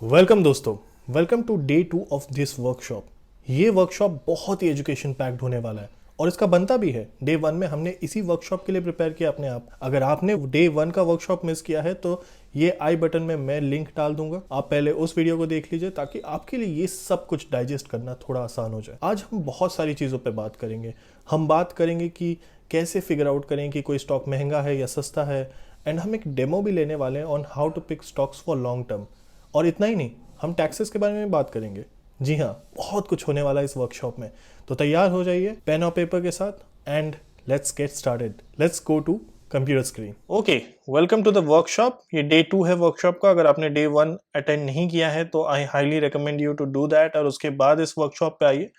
Welcome दोस्तों, welcome to day 2 of this workshop. ये workshop बहुत ही एजुकेशन पैक्ड होने वाला है और इसका बनता भी है। डे 1 में हमने इसी वर्कशॉप के लिए प्रिपेयर किया अपने आप। अगर आपने डे 1 का वर्कशॉप मिस किया है तो ये आई बटन में मैं लिंक डाल दूंगा, आप पहले उस वीडियो को देख लीजिए ताकि आपके लिए ये सब कुछ डाइजेस्ट करना थोड़ा आसान हो जाए। आज हम बहुत सारी चीज़ों पर बात करेंगे। हम बात करेंगे कि कैसे फिगर आउट करें कि कोई स्टॉक महंगा है या सस्ता है, एंड हम एक डेमो भी लेने वाले हैं on how to pick stocks for long term. और इतना ही नहीं, हम टैक्सेस के बारे में बात करेंगे। जी हाँ, बहुत कुछ होने वाला है इस वर्कशॉप में। तो तैयार हो जाइए पेन और पेपर के साथ and let's get started. Let's go to computer screen. Okay, welcome to the workshop. ये डे 2 है वर्कशॉप का। अगर आपने डे 1 अटेंड नहीं किया है तो I highly recommend you to do that और उसके बाद इस वर्कशॉप पे आइए।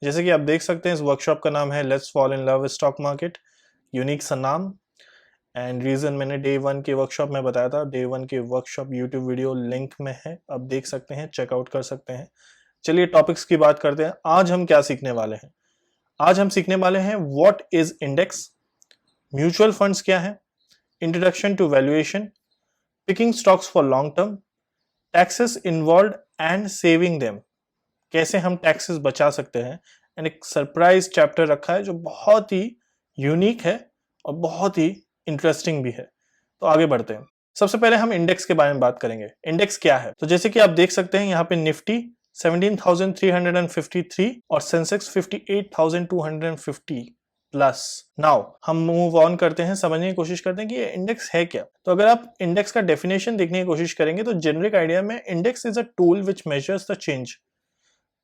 जैसे कि आप देख सकते हैं, इस वर्कशॉप का नाम है let's fall in love with stock market. Unique सा नाम एंड रीजन मैंने डे 1 के वर्कशॉप में बताया था। डे 1 के वर्कशॉप यूट्यूब वीडियो लिंक में है, आप देख सकते हैं, चेकआउट कर सकते हैं। चलिए टॉपिक्स की बात करते हैं। आज हम क्या सीखने वाले हैं? आज हम सीखने वाले हैं what is index, mutual funds क्या है, introduction to valuation, picking stocks for long term, taxes involve and saving them, कैसे हम टैक्सेस बचा सकते हैं, एंड एक सरप्राइज चैप्टर रखा है जो बहुत ही यूनिक है और बहुत ही इंटरेस्टिंग भी है। तो आगे बढ़ते हैं। सबसे पहले हम इंडेक्स के बारे में बात करेंगे। इंडेक्स क्या है? तो जैसे कि आप देख सकते हैं यहाँ पे निफ्टी 17,353 और सेंसेक्स 58,250 प्लस। नाउ हम मूव ऑन करते हैं, समझने की कोशिश करते हैं कि ये इंडेक्स है क्या। तो अगर आप इंडेक्स का डेफिनेशन देखने की कोशिश करेंगे तो जेनरिक आइडिया में index is a tool which measures the change.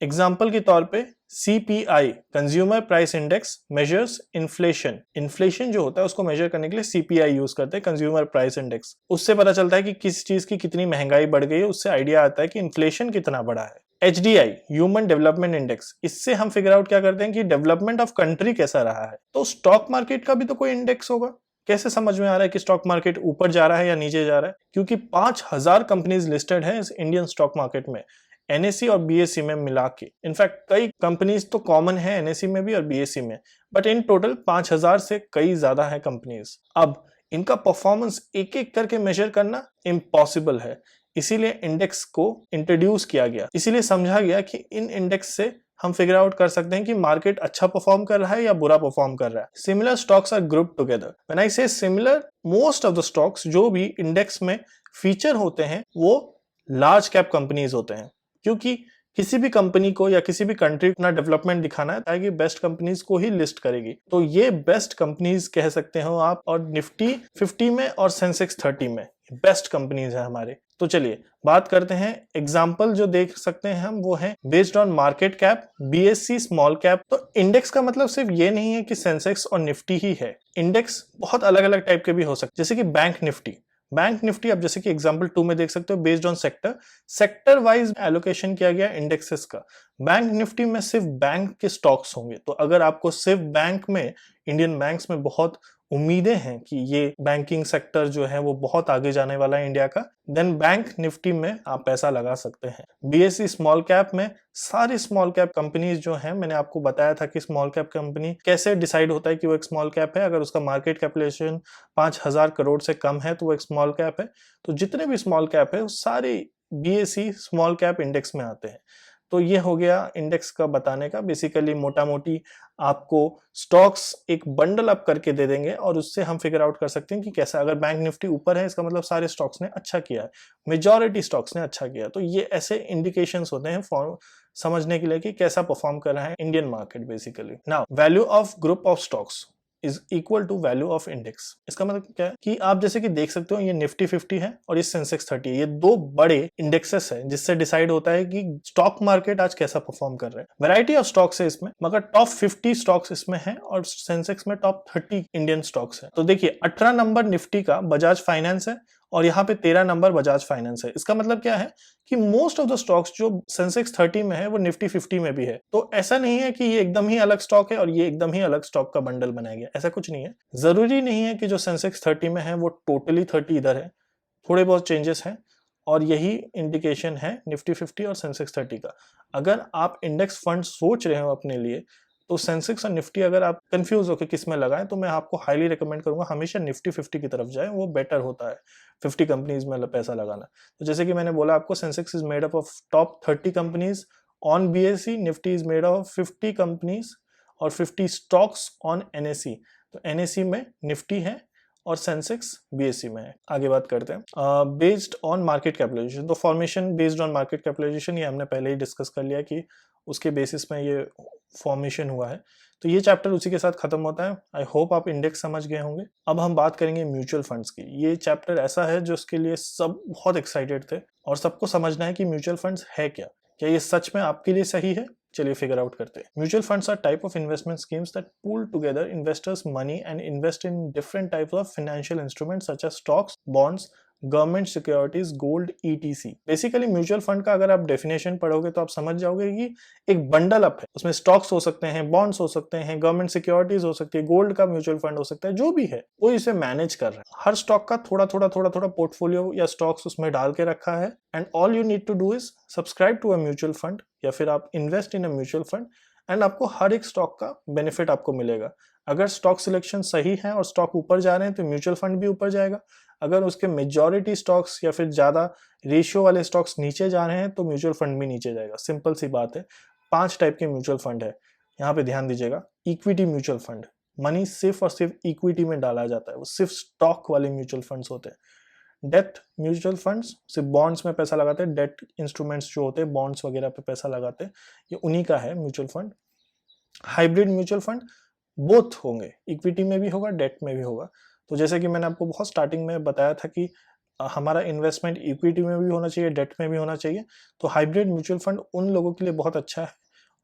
Example के तौर पे CPI, consumer price index, measures inflation. Inflation जो होता है उसको मेजर करने के लिए CPI यूज करते हैं, कंज्यूमर प्राइस इंडेक्स। उससे पता चलता है कि किस चीज की कितनी महंगाई बढ़ गई है, उससे आइडिया आता है कि इन्फ्लेशन कितना बढ़ा है। HDI, ह्यूमन डेवलपमेंट इंडेक्स, इससे हम फिगर आउट क्या करते हैं कि डेवलपमेंट ऑफ कंट्री कैसा रहा है। तो स्टॉक मार्केट का भी तो कोई इंडेक्स होगा। कैसे समझ में आ रहा है कि स्टॉक मार्केट ऊपर जा रहा है या नीचे जा रहा है? क्योंकि 5,000 कंपनीज लिस्टेड है इस इंडियन स्टॉक मार्केट में, NSE और BSE में मिला के। इनफैक्ट कई कंपनीज तो कॉमन है NSE में भी और BSE में, बट इन टोटल 5,000 से कई ज्यादा है कंपनीज। अब इनका परफॉर्मेंस एक एक करके मेजर करना इम्पॉसिबल है, इसीलिए इंडेक्स को इंट्रोड्यूस किया गया। इसीलिए समझा गया कि इन इंडेक्स से हम फिगर आउट कर सकते हैं कि मार्केट अच्छा परफॉर्म कर रहा है या बुरा परफॉर्म कर रहा है। Similar stocks are group together. When I say similar, most of the stocks जो भी इंडेक्स में फीचर होते हैं वो लार्ज कैप कंपनीज होते हैं, क्योंकि किसी भी कंपनी को या किसी भी कंट्री को अपना डेवलपमेंट दिखाना है ताकि बेस्ट कंपनीज को ही लिस्ट करेगी। तो ये बेस्ट कंपनीज कह सकते हो आप, और निफ्टी 50 में और सेंसेक्स 30 में बेस्ट कंपनीज है हमारे। तो चलिए बात करते हैं। एग्जांपल जो देख सकते हैं हम वो है based on market cap, BSE small cap. तो इंडेक्स का मतलब सिर्फ ये नहीं है कि सेंसेक्स और निफ्टी ही है। इंडेक्स बहुत अलग अलग टाइप के भी हो सकते हैं, जैसे कि बैंक निफ्टी। बैंक निफ्टी आप जैसे कि एग्जांपल 2 में देख सकते हो, based on sector wise allocation किया गया इंडेक्सेस का। बैंक निफ्टी में सिर्फ बैंक के स्टॉक्स होंगे। तो अगर आपको सिर्फ बैंक में, इंडियन बैंक्स में बहुत उम्मीदें हैं कि ये बैंकिंग सेक्टर जो है वो बहुत आगे जाने वाला है इंडिया का, देन बैंक निफ्टी में आप पैसा लगा सकते हैं। BSE स्मॉल कैप में सारी स्मॉल कैप कंपनीज जो हैं, मैंने आपको बताया था कि स्मॉल कैप कंपनी कैसे डिसाइड होता है कि वो एक स्मॉल कैप है। अगर उसका मार्केट कैपिटलाइजेशन 5,000 करोड़ से कम है तो वो एक स्मॉल कैप है। तो जितने भी स्मॉल कैप है वो सारे BSE स्मॉल कैप इंडेक्स में आते हैं। तो ये हो गया इंडेक्स का बताने का। बेसिकली मोटा मोटी आपको स्टॉक्स एक बंडल अप करके दे देंगे और उससे हम फिगर आउट कर सकते हैं कि कैसा। अगर बैंक निफ्टी ऊपर है इसका मतलब सारे स्टॉक्स ने अच्छा किया है, मेजॉरिटी स्टॉक्स ने अच्छा किया। तो ये ऐसे इंडिकेशंस होते हैं समझने के लिए कि कैसा परफॉर्म कर रहा है Indian market. Basically now value of group of stocks is equal to value of index. इसका मतलब क्या है कि आप जैसे कि देख सकते हो ये निफ्टी 50 है और ये सेंसेक्स 30 है। ये दो बड़े इंडेक्सेस है जिससे डिसाइड होता है कि स्टॉक मार्केट आज कैसा परफॉर्म कर रहा है। वैरायटी ऑफ स्टॉक्स है इसमें, मगर टॉप 50 स्टॉक्स इसमें है और सेंसेक्स में टॉप 30 इंडियन स्टॉक्स है। तो देखिए 18 नंबर निफ्टी का बजाज फाइनेंस है और यहाँ पे 13 नंबर बजाज फाइनेंस है। इसका मतलब क्या है कि मोस्ट ऑफ द स्टॉक्स जो सेंसेक्स 30 में है वो निफ्टी 50 में भी है। तो ऐसा नहीं है कि ये एकदम ही अलग स्टॉक है और ये एकदम ही अलग स्टॉक का बंडल बनाया गया, ऐसा कुछ नहीं है। जरूरी नहीं है कि जो सेंसेक्स 30 में है वो टोटली 30 इधर है, थोड़े बहुत चेंजेस हैं और यही इंडिकेशन है निफ्टी 50 और सेंसेक्स 30 का। अगर आप इंडेक्स फंड सोच रहे हो अपने लिए तो सेंसेक्स और निफ्टी अगर आप कंफ्यूज हो कि किस में लगाएं, तो मैं आपको हाईली रिकमेंड करूंगा हमेशा निफ्टी 50 की तरफ जाएं, वो बेटर होता है 50 कंपनीज में पैसा लगाना। तो जैसे कि मैंने बोला आपको, Sensex is made up of top 30 companies on BSE, Nifty is made up of 50 companies और 50 स्टॉक्स ऑन एनएसई। तो एनएसई में निफ्टी है और सेंसेक्स बीएसई में है। आगे बात करते हैं बेस्ड ऑन मार्केट कैपिटलाइजेशन। तो formation based on market capitalization ये हमने पहले ही डिस्कस कर लिया कि उसके बेसिस में ये फॉर्मेशन हुआ है। तो ये चैप्टर उसी के साथ खत्म होता है। आई होप आप इंडेक्स समझ गए होंगे। अब हम बात करेंगे म्यूचुअल फंड्स की। ये चैप्टर ऐसा है जो उसके लिए सब बहुत एक्साइटेड थे और सबको समझना है कि म्यूचुअल फंड्स है क्या ये सच में आपके लिए सही है। चलिए फिगर आउट करते हैं। Mutual funds are type of investment schemes that pool together investors money and invest in different types of financial instruments such as stocks, bonds, government securities, gold, ETC. Basically mutual fund का अगर आप definition पढ़ोगे तो आप समझ जाओगे कि एक बंडल अप है। उसमें स्टॉक्स हो सकते हैं, बॉन्ड्स हो सकते हैं, गवर्नमेंट सिक्योरिटीज हो सकती है, गोल्ड का म्यूचुअल फंड हो सकता है, जो भी है वो इसे मैनेज कर रहा है। हर स्टॉक का थोड़ा थोड़ा पोर्टफोलियो या स्टॉक्स उसमें डाल के रखा है and all you need to do is subscribe to a mutual fund या फिर आप invest in a mutual fund and आपको हर एक स्टॉक का बेनिफिट आपको मिलेगा। अगर स्टॉक सिलेक्शन सही है और स्टॉक ऊपर जा रहे हैं तो म्यूचुअल फंड भी ऊपर जाएगा। अगर उसके मेजॉरिटी स्टॉक्स या फिर ज्यादा रेशियो वाले स्टॉक्स नीचे जा रहे हैं तो म्यूचुअल फंड भी नीचे जाएगा। सिंपल सी बात है। 5 टाइप के म्यूचुअल फंड है, यहाँ पे ध्यान दीजिएगा। इक्विटी म्यूचुअल फंड, मनी सिर्फ और सिर्फ इक्विटी में डाला जाता है, वो सिर्फ स्टॉक वाले म्यूचुअल फंड्स होते हैं। डेट म्यूचुअल फंड्स सिर्फ बॉन्ड्स में पैसा लगाते हैं, डेट इंस्ट्रूमेंट्स जो होते हैं बॉन्ड्स वगैरह पे पैसा लगाते हैं, ये उन्हीं का है mutual fund. Hybrid mutual fund both होंगे, इक्विटी में भी होगा, डेट में भी होगा। तो जैसे कि मैंने आपको बहुत स्टार्टिंग में बताया था कि हमारा इन्वेस्टमेंट इक्विटी में भी होना चाहिए, डेट में भी होना चाहिए। तो हाइब्रिड म्यूचुअल फंड उन लोगों के लिए बहुत अच्छा है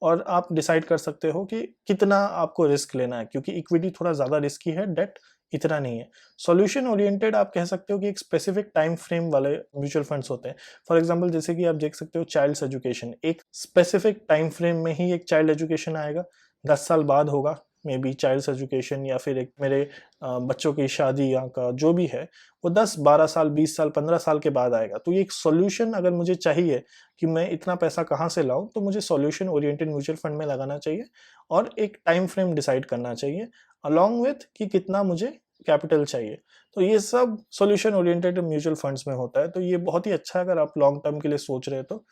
और आप डिसाइड कर सकते हो कि कितना आपको रिस्क लेना है, क्योंकि इक्विटी थोड़ा ज़्यादा रिस्की है, डेट इतना नहीं है। सॉल्यूशन ओरिएंटेड आप कह सकते हो कि एक स्पेसिफिक टाइम फ्रेम वाले म्यूचुअल फंड्स होते हैं। फॉर एग्जांपल जैसे कि आप देख सकते हो चाइल्ड्स एजुकेशन, एक स्पेसिफिक टाइम फ्रेम में ही एक चाइल्ड एजुकेशन आएगा, 10 साल बाद होगा मे बी चाइल्ड्स एजुकेशन, या फिर एक मेरे बच्चों की शादी या का जो भी है वो 10, 12 साल, 20 साल, 15 साल के बाद आएगा। तो ये एक सॉल्यूशन अगर मुझे चाहिए कि मैं इतना पैसा कहाँ से लाऊं, तो मुझे सॉल्यूशन ओरिएंटेड म्यूचुअल फंड में लगाना चाहिए और एक टाइम फ्रेम डिसाइड करना चाहिए अलॉन्ग विथ कि कितना मुझे कैपिटल चाहिए। तो ये सब सॉल्यूशन ओरिएंटेड म्यूचुअल फंड्स में होता है। तो ये बहुत ही अच्छा है अगर आप लॉन्ग टर्म के लिए सोच रहे हो तो।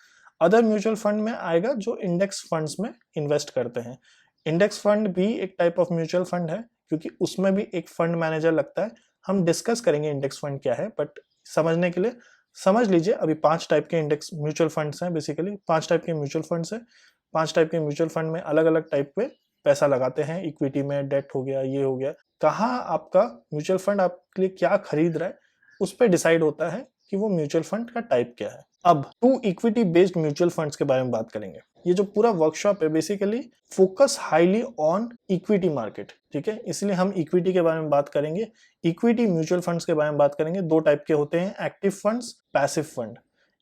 अदर म्यूचुअल फंड में आएगा जो इंडेक्स फंड्स में इन्वेस्ट करते हैं। इंडेक्स फंड भी एक टाइप ऑफ म्यूचुअल फंड है, क्योंकि उसमें भी एक फंड मैनेजर लगता है। हम डिस्कस करेंगे इंडेक्स फंड क्या है, बट समझने के लिए समझ लीजिए अभी 5 टाइप के इंडेक्स म्यूचुअल फंड्स हैं। बेसिकली 5 टाइप के म्यूचुअल फंड्स हैं। 5 टाइप के म्यूचुअल फंड में अलग अलग टाइप पे पैसा लगाते हैं, इक्विटी में, डेट हो गया, ये हो गया। कहाँ आपका म्यूचुअल फंड आपके लिए क्या खरीद रहा है उस पर डिसाइड होता है कि वो म्यूचुअल फंड का टाइप क्या है। अब 2 इक्विटी बेस्ड म्यूचुअल फंड्स के बारे में बात करेंगे। ये जो पूरा वर्कशॉप है basically focus highly on equity market, ठीक है, इसलिए हम इक्विटी के बारे में बात करेंगे। इक्विटी म्यूचुअल फंड्स के बारे में बात करेंगे। 2 टाइप के होते हैं, active funds, passive fund.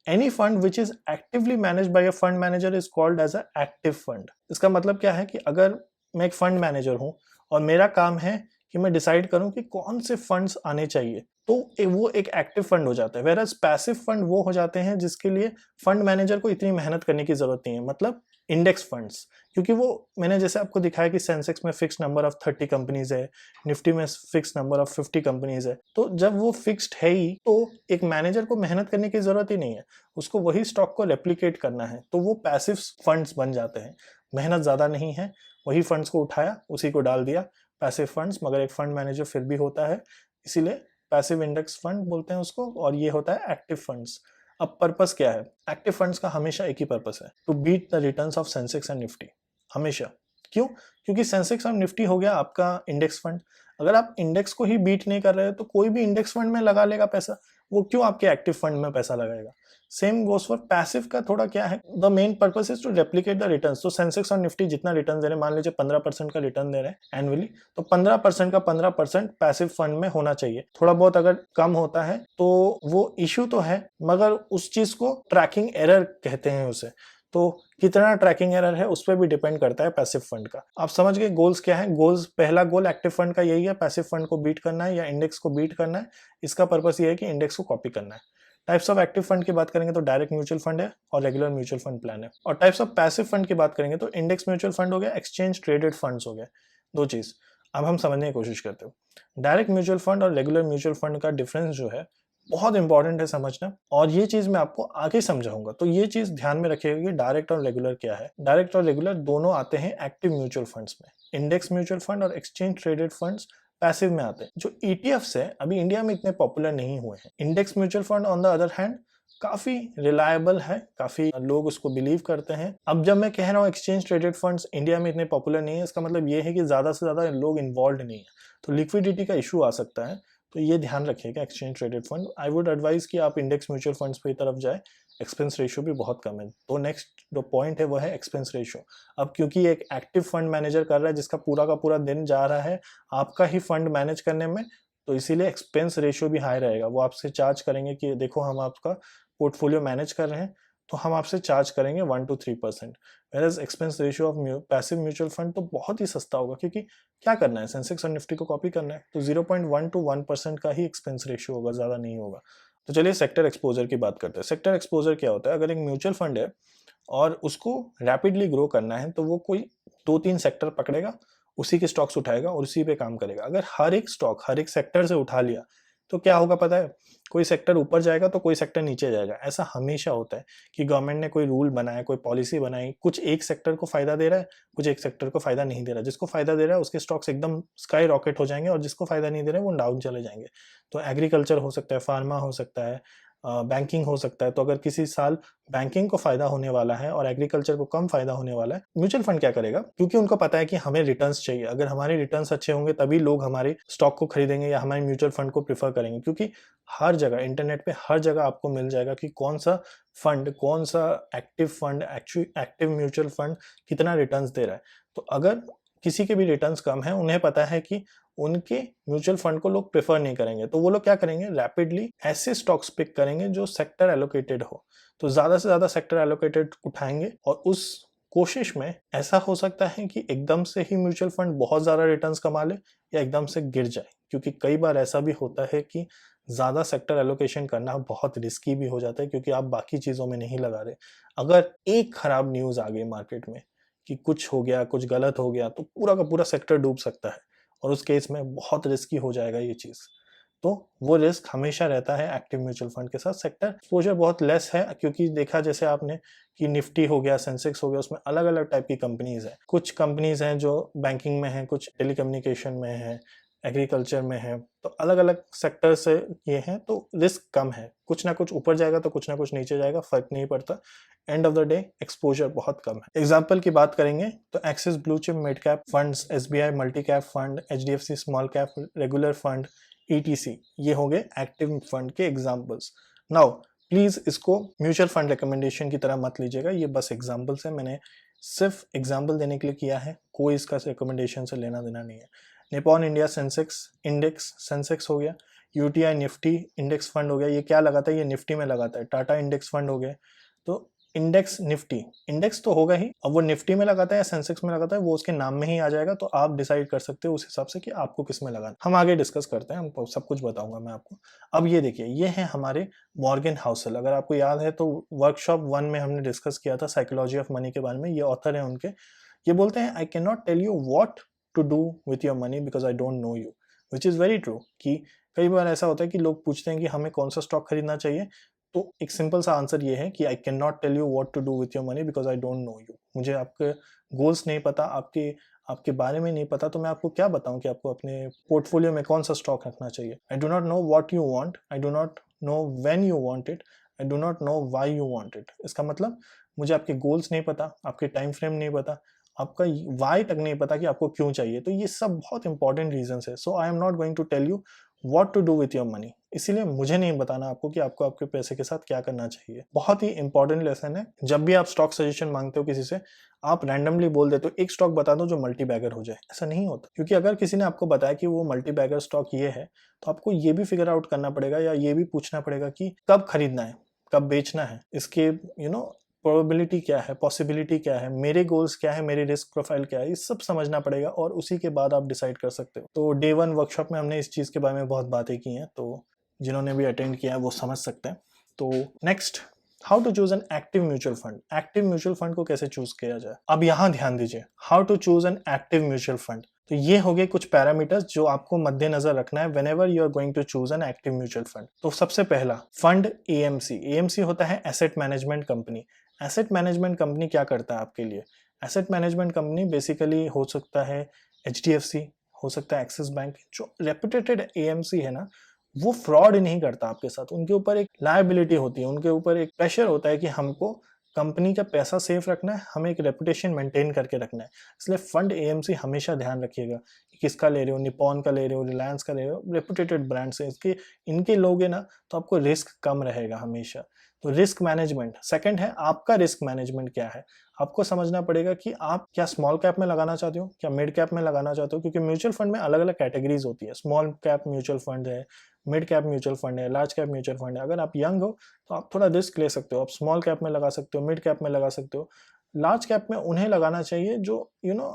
Any fund which is actively managed by a fund manager is called as a active fund. इसका मतलब क्या है कि अगर मैं एक फंड मैनेजर हूं और मेरा काम है कि मैं डिसाइड करूं कि कौन से फंड्स आने चाहिए, तो वो एक एक्टिव फंड हो जाता है। वेरएज पैसिव फंड वो हो जाते हैं जिसके लिए फंड मैनेजर को इतनी मेहनत करने की जरूरत नहीं है, मतलब इंडेक्स फंड्स। क्योंकि वो मैंने जैसे आपको दिखाया कि सेंसेक्स में फिक्स नंबर ऑफ 30 कंपनीज है, निफ्टी में फिक्स नंबर ऑफ 50 कंपनीज है। तो जब वो फिक्स्ड है ही तो एक मैनेजर को मेहनत करने की जरूरत ही नहीं है, उसको वही स्टॉक को रेप्लिकेट करना है। तो वो पैसिव फंड्स बन जाते हैं, मेहनत ज्यादा नहीं है, वही फंड्स को उठाया उसी को डाल दिया, पैसिव फंड्स। मगर एक फंड मैनेजर फिर भी होता है, इसीलिए पैसिव इंडेक्स फंड बोलते हैं उसको। और ये होता है एक्टिव फंड्स। अब पर्पस क्या है? एक्टिव फंड्स का हमेशा एक ही पर्पस है, to beat the returns of Sensex and Nifty. हमेशा। क्यों? क्योंकि सेंसेक्स और निफ्टी हो गया आपका इंडेक्स फंड। अगर आप इंडेक्स को ही बीट नहीं कर रहे हो तो कोई भी इंडेक्स फंड में लगा लेगा पैसा, वो क्यों आपके एक्टिव फंड में पैसा लगाएगा? सेम गोस फॉर पैसिव का। थोड़ा क्या है, the main purpose is to replicate the returns. तो सेंसेक्स और निफ्टी जितना रिटर्न दे रहे हैं, मान लीजिए 15% का रिटर्न दे रहे हैं एनुअली, तो 15% का 15% पैसिव फंड में होना चाहिए। थोड़ा बहुत अगर कम होता है तो वो इश्यू तो है, मगर उस चीज को ट्रैकिंग एरर कहते हैं उसे। तो कितना ट्रैकिंग एरर है उस पर भी डिपेंड करता है पैसिव फंड का। आप समझ गए गोल्स क्या है? गोल्स, पहला गोल एक्टिव फंड का यही है, पैसिव फंड को बीट करना है या इंडेक्स को बीट करना है। इसका पर्पस ये है कि इंडेक्स को कॉपी करना है, टाइप्स ऑफ एक्टिव फंड की बात करेंगे तो डायरेक्ट म्यूचुअल फंड है और रेगुलर म्यूचुअल फंड प्लान है। और टाइप्स ऑफ पैसिव फंड की बात करेंगे तो इंडेक्स म्यूचुअल फंड हो गया, एक्सचेंज ट्रेडेड फंड्स हो गए, दो चीज। अब हम समझने की कोशिश करते हो डायरेक्ट म्यूचुअल फंड और रेगुलर म्यूचुअल फंड का डिफरेंस जो है बहुत इंपॉर्टेंट है समझना, और ये चीज मैं आपको आगे समझाऊंगा। तो ये चीज ध्यान में रखिएगा कि डायरेक्ट और रेगुलर क्या है। डायरेक्ट और रेगुलर दोनों आते हैं एक्टिव म्यूचुअल फंड्स में। इंडेक्स म्यूचुअल फंड और एक्सचेंज ट्रेडेड फंड्स पैसिव में आते हैं। जो ईटीएफ्स है अभी इंडिया में इतने पॉपुलर नहीं हुए हैं। Index mutual fund on the other hand काफी रिलायबल है, काफी लोग उसको बिलीव करते हैं। अब जब मैं कह रहा हूँ एक्सचेंज ट्रेडेड फंड्स इंडिया में इतने पॉपुलर नहीं है, इसका मतलब ये है कि ज्यादा से ज्यादा लोग इन्वॉल्व नहीं है, तो लिक्विडिटी का इशू आ सकता है। तो ये ध्यान रखिएगा exchange traded fund. I would advise कि आप इंडेक्स म्यूचुअल फंड्स पे तरफ जाए, एक्सपेंस रेशियो भी बहुत कम है। तो नेक्स्ट जो पॉइंट है वो है एक्सपेंस रेशियो। अब क्योंकि एक एक्टिव फंड मैनेजर कर रहा है जिसका पूरा का पूरा दिन जा रहा है आपका ही फंड मैनेज करने में, तो इसीलिए एक्सपेंस रेशियो भी हाई रहेगा। वो आपसे चार्ज करेंगे कि देखो हम आपका पोर्टफोलियो मैनेज कर रहे हैं तो हम आपसे चार्ज करेंगे 1 to 3%। Whereas expense ratio of passive mutual fund तो बहुत ही सस्ता होगा, क्योंकि क्या करना है, सेंसेक्स और निफ्टी को कॉपी करना है, तो 0.1 to 1% का ही एक्सपेंस रेशियो होगा, ज्यादा नहीं होगा। तो चलिए सेक्टर एक्सपोजर की बात करते हैं। सेक्टर एक्सपोजर क्या होता है? अगर एक म्यूचुअल फंड है और उसको रैपिडली ग्रो करना है तो वो कोई 2-3 सेक्टर पकड़ेगा, उसी के स्टॉक्स उठाएगा और उसी पे काम करेगा। अगर हर एक स्टॉक हर एक सेक्टर से उठा लिया तो क्या होगा पता है? कोई सेक्टर ऊपर जाएगा तो कोई सेक्टर नीचे जाएगा। ऐसा हमेशा होता है कि गवर्नमेंट ने कोई रूल बनाया, कोई पॉलिसी बनाई, कुछ एक सेक्टर को फायदा दे रहा है, कुछ एक सेक्टर को फायदा नहीं दे रहा। जिसको फायदा दे रहा है उसके स्टॉक्स एकदम स्काई रॉकेट हो जाएंगे और जिसको फायदा नहीं दे रहा है वो डाउन चले जाएंगे। तो एग्रीकल्चर हो सकता है, फार्मा हो सकता है, बैंकिंग हो सकता है। तो अगर किसी साल बैंकिंग को फायदा होने वाला है और एग्रीकल्चर को कम फायदा होने वाला है, म्यूचुअल फंड क्या करेगा? क्योंकि उनको पता है कि हमें रिटर्न्स चाहिए, अगर हमारे रिटर्न्स अच्छे होंगे तभी लोग हमारे स्टॉक को खरीदेंगे या हमारे म्यूचुअल फंड को प्रीफर करेंगे। क्योंकि हर जगह इंटरनेट पे हर जगह आपको मिल जाएगा कि कौन सा फंड, कौन सा active fund, active mutual fund कितना रिटर्न्स दे रहा है। तो अगर किसी के भी रिटर्न्स कम है, उन्हें पता है कि उनके म्यूचुअल फंड को लोग प्रेफर नहीं करेंगे, तो वो लोग क्या करेंगे? रैपिडली ऐसे स्टॉक्स पिक करेंगे जो सेक्टर एलोकेटेड हो। तो ज्यादा से ज्यादा सेक्टर एलोकेटेड उठाएंगे और उस कोशिश में ऐसा हो सकता है कि एकदम से ही म्यूचुअल फंड बहुत ज्यादा रिटर्न्स कमा ले या एकदम से गिर जाए। क्योंकि कई बार ऐसा भी होता है कि ज्यादा सेक्टर एलोकेशन करना बहुत रिस्की भी हो जाता है, क्योंकि आप बाकी चीजों में नहीं लगा रहे। अगर एक खराब न्यूज आ गई मार्केट में कि कुछ हो गया, कुछ गलत हो गया, तो पूरा का पूरा सेक्टर डूब सकता है और उस केस में बहुत रिस्की हो जाएगा ये चीज। तो वो रिस्क हमेशा रहता है एक्टिव म्यूचुअल फंड के साथ। सेक्टर एक्सपोजर बहुत लेस है, क्योंकि देखा जैसे आपने कि निफ्टी हो गया, सेंसेक्स हो गया, उसमें अलग अलग टाइप की कंपनीज है। कुछ कंपनीज हैं जो बैंकिंग में है, कुछ टेलीकम्युनिकेशन में है, एग्रीकल्चर में है, तो अलग अलग सेक्टर से ये हैं, तो रिस्क कम है। कुछ ना कुछ ऊपर जाएगा तो कुछ ना कुछ नीचे जाएगा, फर्क नहीं पड़ता। End of the day exposure बहुत कम है। एग्जाम्पल की बात करेंगे तो axis blue chip mid cap funds, SBI multi cap fund, HDFC small cap regular fund, etc, ये हो गए एक्टिव फंड के एग्जाम्पल्स। नाउ प्लीज इसको म्यूचुअल फंड रिकमेंडेशन की तरह मत लीजिएगा, ये बस एग्जाम्पल्स है, मैंने सिर्फ एग्जाम्पल देने के लिए किया है, कोई इसका रिकमेंडेशन से लेना देना नहीं है। Nippon India Sensex index, Sensex हो गया, यूटीआई निफ्टी इंडेक्स फंड हो गया, ये क्या लगाता है? ये निफ्टी में लगाता है। टाटा इंडेक्स फंड हो गए। तो इंडेक्स निफ्टी, इंडेक्स तो होगा ही, अब वो निफ्टी में लगाता है या सेंसेक्स में लगाता है वो उसके नाम में ही आ जाएगा, तो आप डिसाइड कर सकते हो उस हिसाब से कि आपको किस में लगाना। हम आगे डिस्कस करते हैं, हम सब कुछ बताऊंगा मैं आपको। अब ये देखिए, ये है हमारे मॉर्गन हाउसल। अगर आपको याद है तो वर्कशॉप 1 में हमने डिस्कस किया था साइकोलॉजी ऑफ मनी के बारे में। ये ऑथर है उनके। ये बोलते हैं I can not tell you what to do with your money because I don't know you, which is very true. कि कई बार ऐसा होता है कि लोग पूछते हैं कि हमें कौन सा स्टॉक खरीदना चाहिए, तो एक सिंपल सा आंसर ये है कि I can not tell you what to do with your money because I don't know you. मुझे आपके गोल्स नहीं पता, आपके बारे में नहीं पता, तो मैं आपको क्या बताऊं कि आपको अपने पोर्टफोलियो में कौन सा स्टॉक रखना चाहिए। I do not know what you want, I do not know when you want it, I do not know why you want it. इसका मतलब मुझे आपके गोल्स नहीं पता, आपके टाइम फ्रेम नहीं पता, आपका वाई तक नहीं पता कि आपको क्यों चाहिए। तो ये सब बहुत इंपॉर्टेंट रीजंस है। So I am not going to tell you what to do with your money. इसीलिए मुझे नहीं बताना आपको कि आपको आपके पैसे के साथ क्या करना चाहिए। बहुत ही इंपॉर्टेंट लेसन है। जब भी आप स्टॉक सजेशन मांगते हो किसी से, आप रैंडमली बोल देते हो एक स्टॉक बता दो जो मल्टी बैगर हो जाए। ऐसा नहीं होता, क्योंकि अगर किसी ने आपको बताया कि वो मल्टी बैगर स्टॉक ये है, तो आपको ये भी फिगर आउट करना पड़ेगा या ये भी पूछना पड़ेगा कि कब खरीदना है, कब बेचना है, इसके प्रोबेबिलिटी क्या है, पॉसिबिलिटी क्या है, मेरे गोल्स क्या है, मेरी रिस्क प्रोफाइल क्या है, ये सब समझना पड़ेगा और उसी के बाद आप डिसाइड कर सकते हो। तो डे 1 वर्कशॉप में हमने इस चीज़ के बारे में बहुत बातें की हैं, तो जिन्होंने भी अटेंड किया है वो समझ सकते हैं। तो next, how to choose an active mutual fund. Active mutual fund को कैसे चूज किया जाए, अब यहां ध्यान दीजिए, how to choose an active mutual fund. तो ये हो गए कुछ पैरामीटर्स जो आपको मद्देनजर रखना है whenever you are going to choose an active mutual fund. तो सबसे पहला फंड एएमसी। एएमसी होता है asset management company. Asset management company क्या करता है आपके लिए? एसेट मैनेजमेंट कंपनी बेसिकली हो सकता है HDFC, हो सकता है एक्सिस बैंक। जो रेपुटेटेड एएमसी है ना, वो फ्रॉड नहीं करता आपके साथ। उनके ऊपर एक लायबिलिटी होती है, उनके ऊपर एक प्रेशर होता है कि हमको कंपनी का पैसा सेफ रखना है, हमें एक रेपुटेशन मेंटेन करके रखना है। इसलिए फंड एएमसी हमेशा ध्यान रखिएगा कि किसका ले रहे हो, निपॉन का ले रहे हो, रिलायंस का ले रहे हो, रेपुटेटेड ब्रांड्स है इसके, इनके लोगे ना तो आपको रिस्क कम रहेगा हमेशा। तो रिस्क मैनेजमेंट। सेकंड है आपका रिस्क मैनेजमेंट क्या है। आपको समझना पड़ेगा कि आप क्या स्मॉल कैप में लगाना चाहते हो, क्या मिड कैप में लगाना चाहते हो, क्योंकि म्यूचुअल फंड में अलग अलग कैटेगरीज होती है। स्मॉल कैप म्यूचुअल फंड है, मिड कैप म्यूचुअल फंड है, लार्ज कैप म्यूचुअल फंड है। अगर आप यंग हो तो आप थोड़ा रिस्क ले सकते हो, आप स्मॉल कैप में लगा सकते हो, मिड कैप में लगा सकते हो। लार्ज कैप में उन्हें लगाना चाहिए जो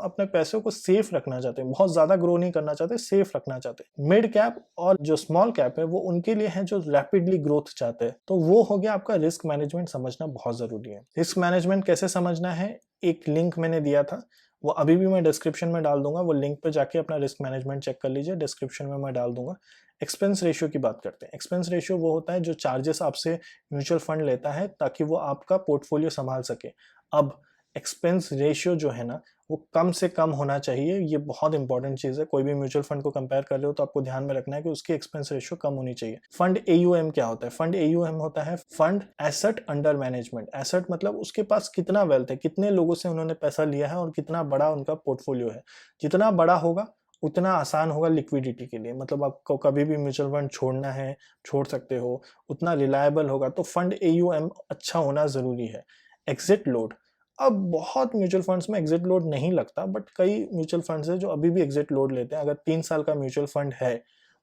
अपने पैसों को सेफ रखना चाहते हैं, बहुत ज्यादा ग्रो नहीं करना चाहते, सेफ रखना चाहते हैं। मिड कैप और जो स्मॉल कैप है वो उनके लिए है जो रैपिडली ग्रोथ चाहते हैं। तो वो हो गया आपका रिस्क मैनेजमेंट समझना बहुत जरूरी है। रिस्क मैनेजमेंट कैसे समझना है, एक लिंक मैंने दिया था, वो अभी भी मैं डिस्क्रिप्शन में डाल दूंगा। वो लिंक पे जाके अपना रिस्क मैनेजमेंट चेक कर लीजिए, डिस्क्रिप्शन में मैं डाल दूंगा। एक्सपेंस रेशियो की बात करते हैं। एक्सपेंस रेशियो वो होता है जो चार्जेस आपसे म्यूचुअल फंड लेता है ताकि वो आपका पोर्टफोलियो संभाल सके। अब एक्सपेंस रेशियो जो है ना, वो कम से कम होना चाहिए। ये बहुत इंपॉर्टेंट चीज है। कोई भी म्यूचुअल फंड को कंपेयर कर रहे हो तो आपको ध्यान में रखना है कि उसकी एक्सपेंस रेशियो कम होनी चाहिए। फंड AUM क्या होता है? फंड AUM होता है fund asset under management. Asset मतलब उसके पास कितना वेल्थ है, कितने लोगों से उन्होंने पैसा लिया है और कितना बड़ा उनका पोर्टफोलियो है। जितना बड़ा होगा उतना आसान होगा लिक्विडिटी के लिए। मतलब आपको कभी भी म्यूचुअल फंड छोड़ना है, छोड़ सकते हो, उतना रिलायबल होगा। तो फंड AUM अच्छा होना जरूरी है। Exit load. अब बहुत म्यूचुअल फंड्स में एग्जिट लोड नहीं लगता, बट कई म्यूचुअल फंड्स है जो अभी भी एग्जिट लोड लेते हैं। अगर 3 साल का म्यूचुअल फंड है,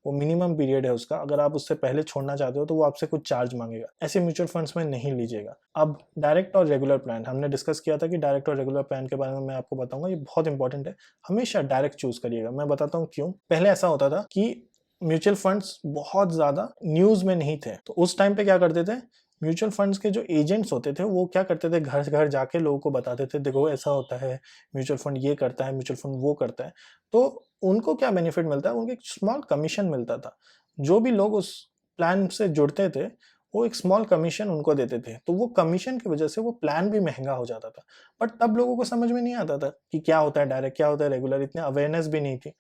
वो मिनिमम पीरियड है उसका, अगर आप उससे पहले छोड़ना चाहते हो तो वो आपसे कुछ चार्ज मांगेगा। ऐसे म्यूचुअल फंड्स में नहीं लीजिएगा। अब डायरेक्ट और रेगुलर प्लान, हमने डिस्कस किया था कि डायरेक्ट और रेगुलर प्लान के बारे में मैं आपको बताऊंगा। ये बहुत इंपॉर्टेंट है, हमेशा डायरेक्ट चूज करिएगा। मैं बताता हूँ क्यों। पहले ऐसा होता था कि म्यूचुअल फंड्स बहुत ज्यादा न्यूज में नहीं थे, तो उस टाइम पे क्या करते थे, म्यूचुअल फंड्स के जो एजेंट्स होते थे वो क्या करते थे, घर घर जाके लोगों को बताते थे, देखो ऐसा होता है, म्यूचुअल फंड ये करता है, म्यूचुअल फंड वो करता है। तो उनको क्या बेनिफिट मिलता है, उनको एक स्मॉल कमीशन मिलता था। जो भी लोग उस प्लान से जुड़ते थे वो एक स्मॉल कमीशन उनको देते थे। तो वो कमीशन की वजह से वो प्लान भी महंगा हो जाता था। बट तब लोगों को समझ में नहीं आता था कि क्या होता है डायरेक्ट, क्या होता है रेगुलर, इतनी अवेयरनेस भी नहीं थी।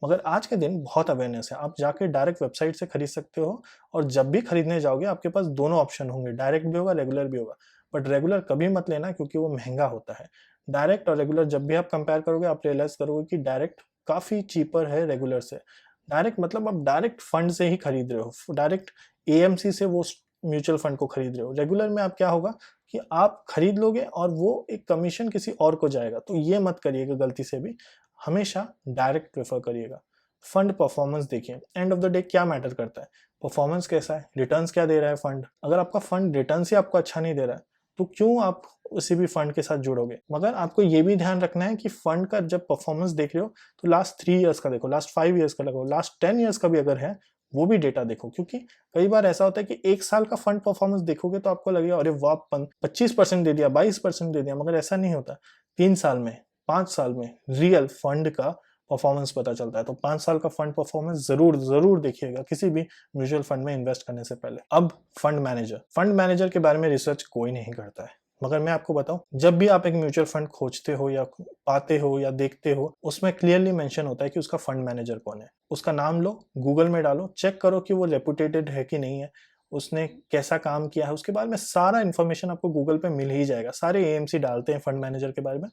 मगर आज के दिन बहुत अवेयरनेस है। आप जाके डायरेक्ट वेबसाइट से खरीद सकते हो, और जब भी खरीदने जाओगे आपके पास दोनों ऑप्शन होंगे, डायरेक्ट भी होगा, रेगुलर भी होगा। बट रेगुलर कभी मत लेना क्योंकि वो महंगा होता है। डायरेक्ट और रेगुलर जब भी आप कंपेयर करोगे आप रियलाइज करोगे कि डायरेक्ट काफी चीपर है रेगुलर से। डायरेक्ट मतलब आप डायरेक्ट फंड से ही खरीद रहे हो, डायरेक्ट AMC से वो म्यूचुअल फंड को खरीद रहे हो। रेगुलर में आप क्या होगा कि आप खरीद लोगे और वो एक कमीशन किसी और को जाएगा। तो ये मत करिएगा गलती से भी, हमेशा डायरेक्ट प्रेफर करिएगा। फंड परफॉर्मेंस देखिए, एंड ऑफ द डे क्या मैटर करता है, परफॉर्मेंस कैसा है, रिटर्न्स क्या दे रहा है फंड। अगर आपका फंड रिटर्न्स ही आपको अच्छा नहीं दे रहा है तो क्यों आप किसी भी फंड के साथ जुड़ोगे। मगर आपको ये भी ध्यान रखना है कि फंड का जब परफॉर्मेंस देख रहे हो तो लास्ट 3 इयर्स का देखो, लास्ट 5 इयर्स का देखो, लास्ट 10 इयर्स का भी अगर है वो भी डेटा देखो। क्योंकि कई बार ऐसा होता है कि 1 साल का फंड परफॉर्मेंस देखोगे तो आपको लगेगा अरे वाह 25% दे दिया, 22% दे दिया। मगर ऐसा नहीं होता। 3 साल में, 5 साल में रियल फंड का परफॉर्मेंस पता चलता है। तो 5 साल का फंड परफॉर्मेंस जरूर देखिएगा किसी भी म्यूचुअल फंड में इन्वेस्ट करने से पहले। अब फंड मैनेजर के बारे में रिसर्च कोई नहीं करता है। मगर मैं आपको बताऊं, जब भी आप एक म्यूचुअल फंड खोजते हो या पाते हो या देखते हो, उसमें क्लियरली मेंशन होता है कि उसका फंड मैनेजर कौन है। उसका नाम लो, गूगल में डालो, चेक करो कि वो रेपुटेटेड है कि नहीं है, उसने कैसा काम किया है, उसके बारे में सारा इन्फॉर्मेशन आपको गूगल पे मिल ही जाएगा। सारे AMC डालते हैं फंड मैनेजर के बारे में।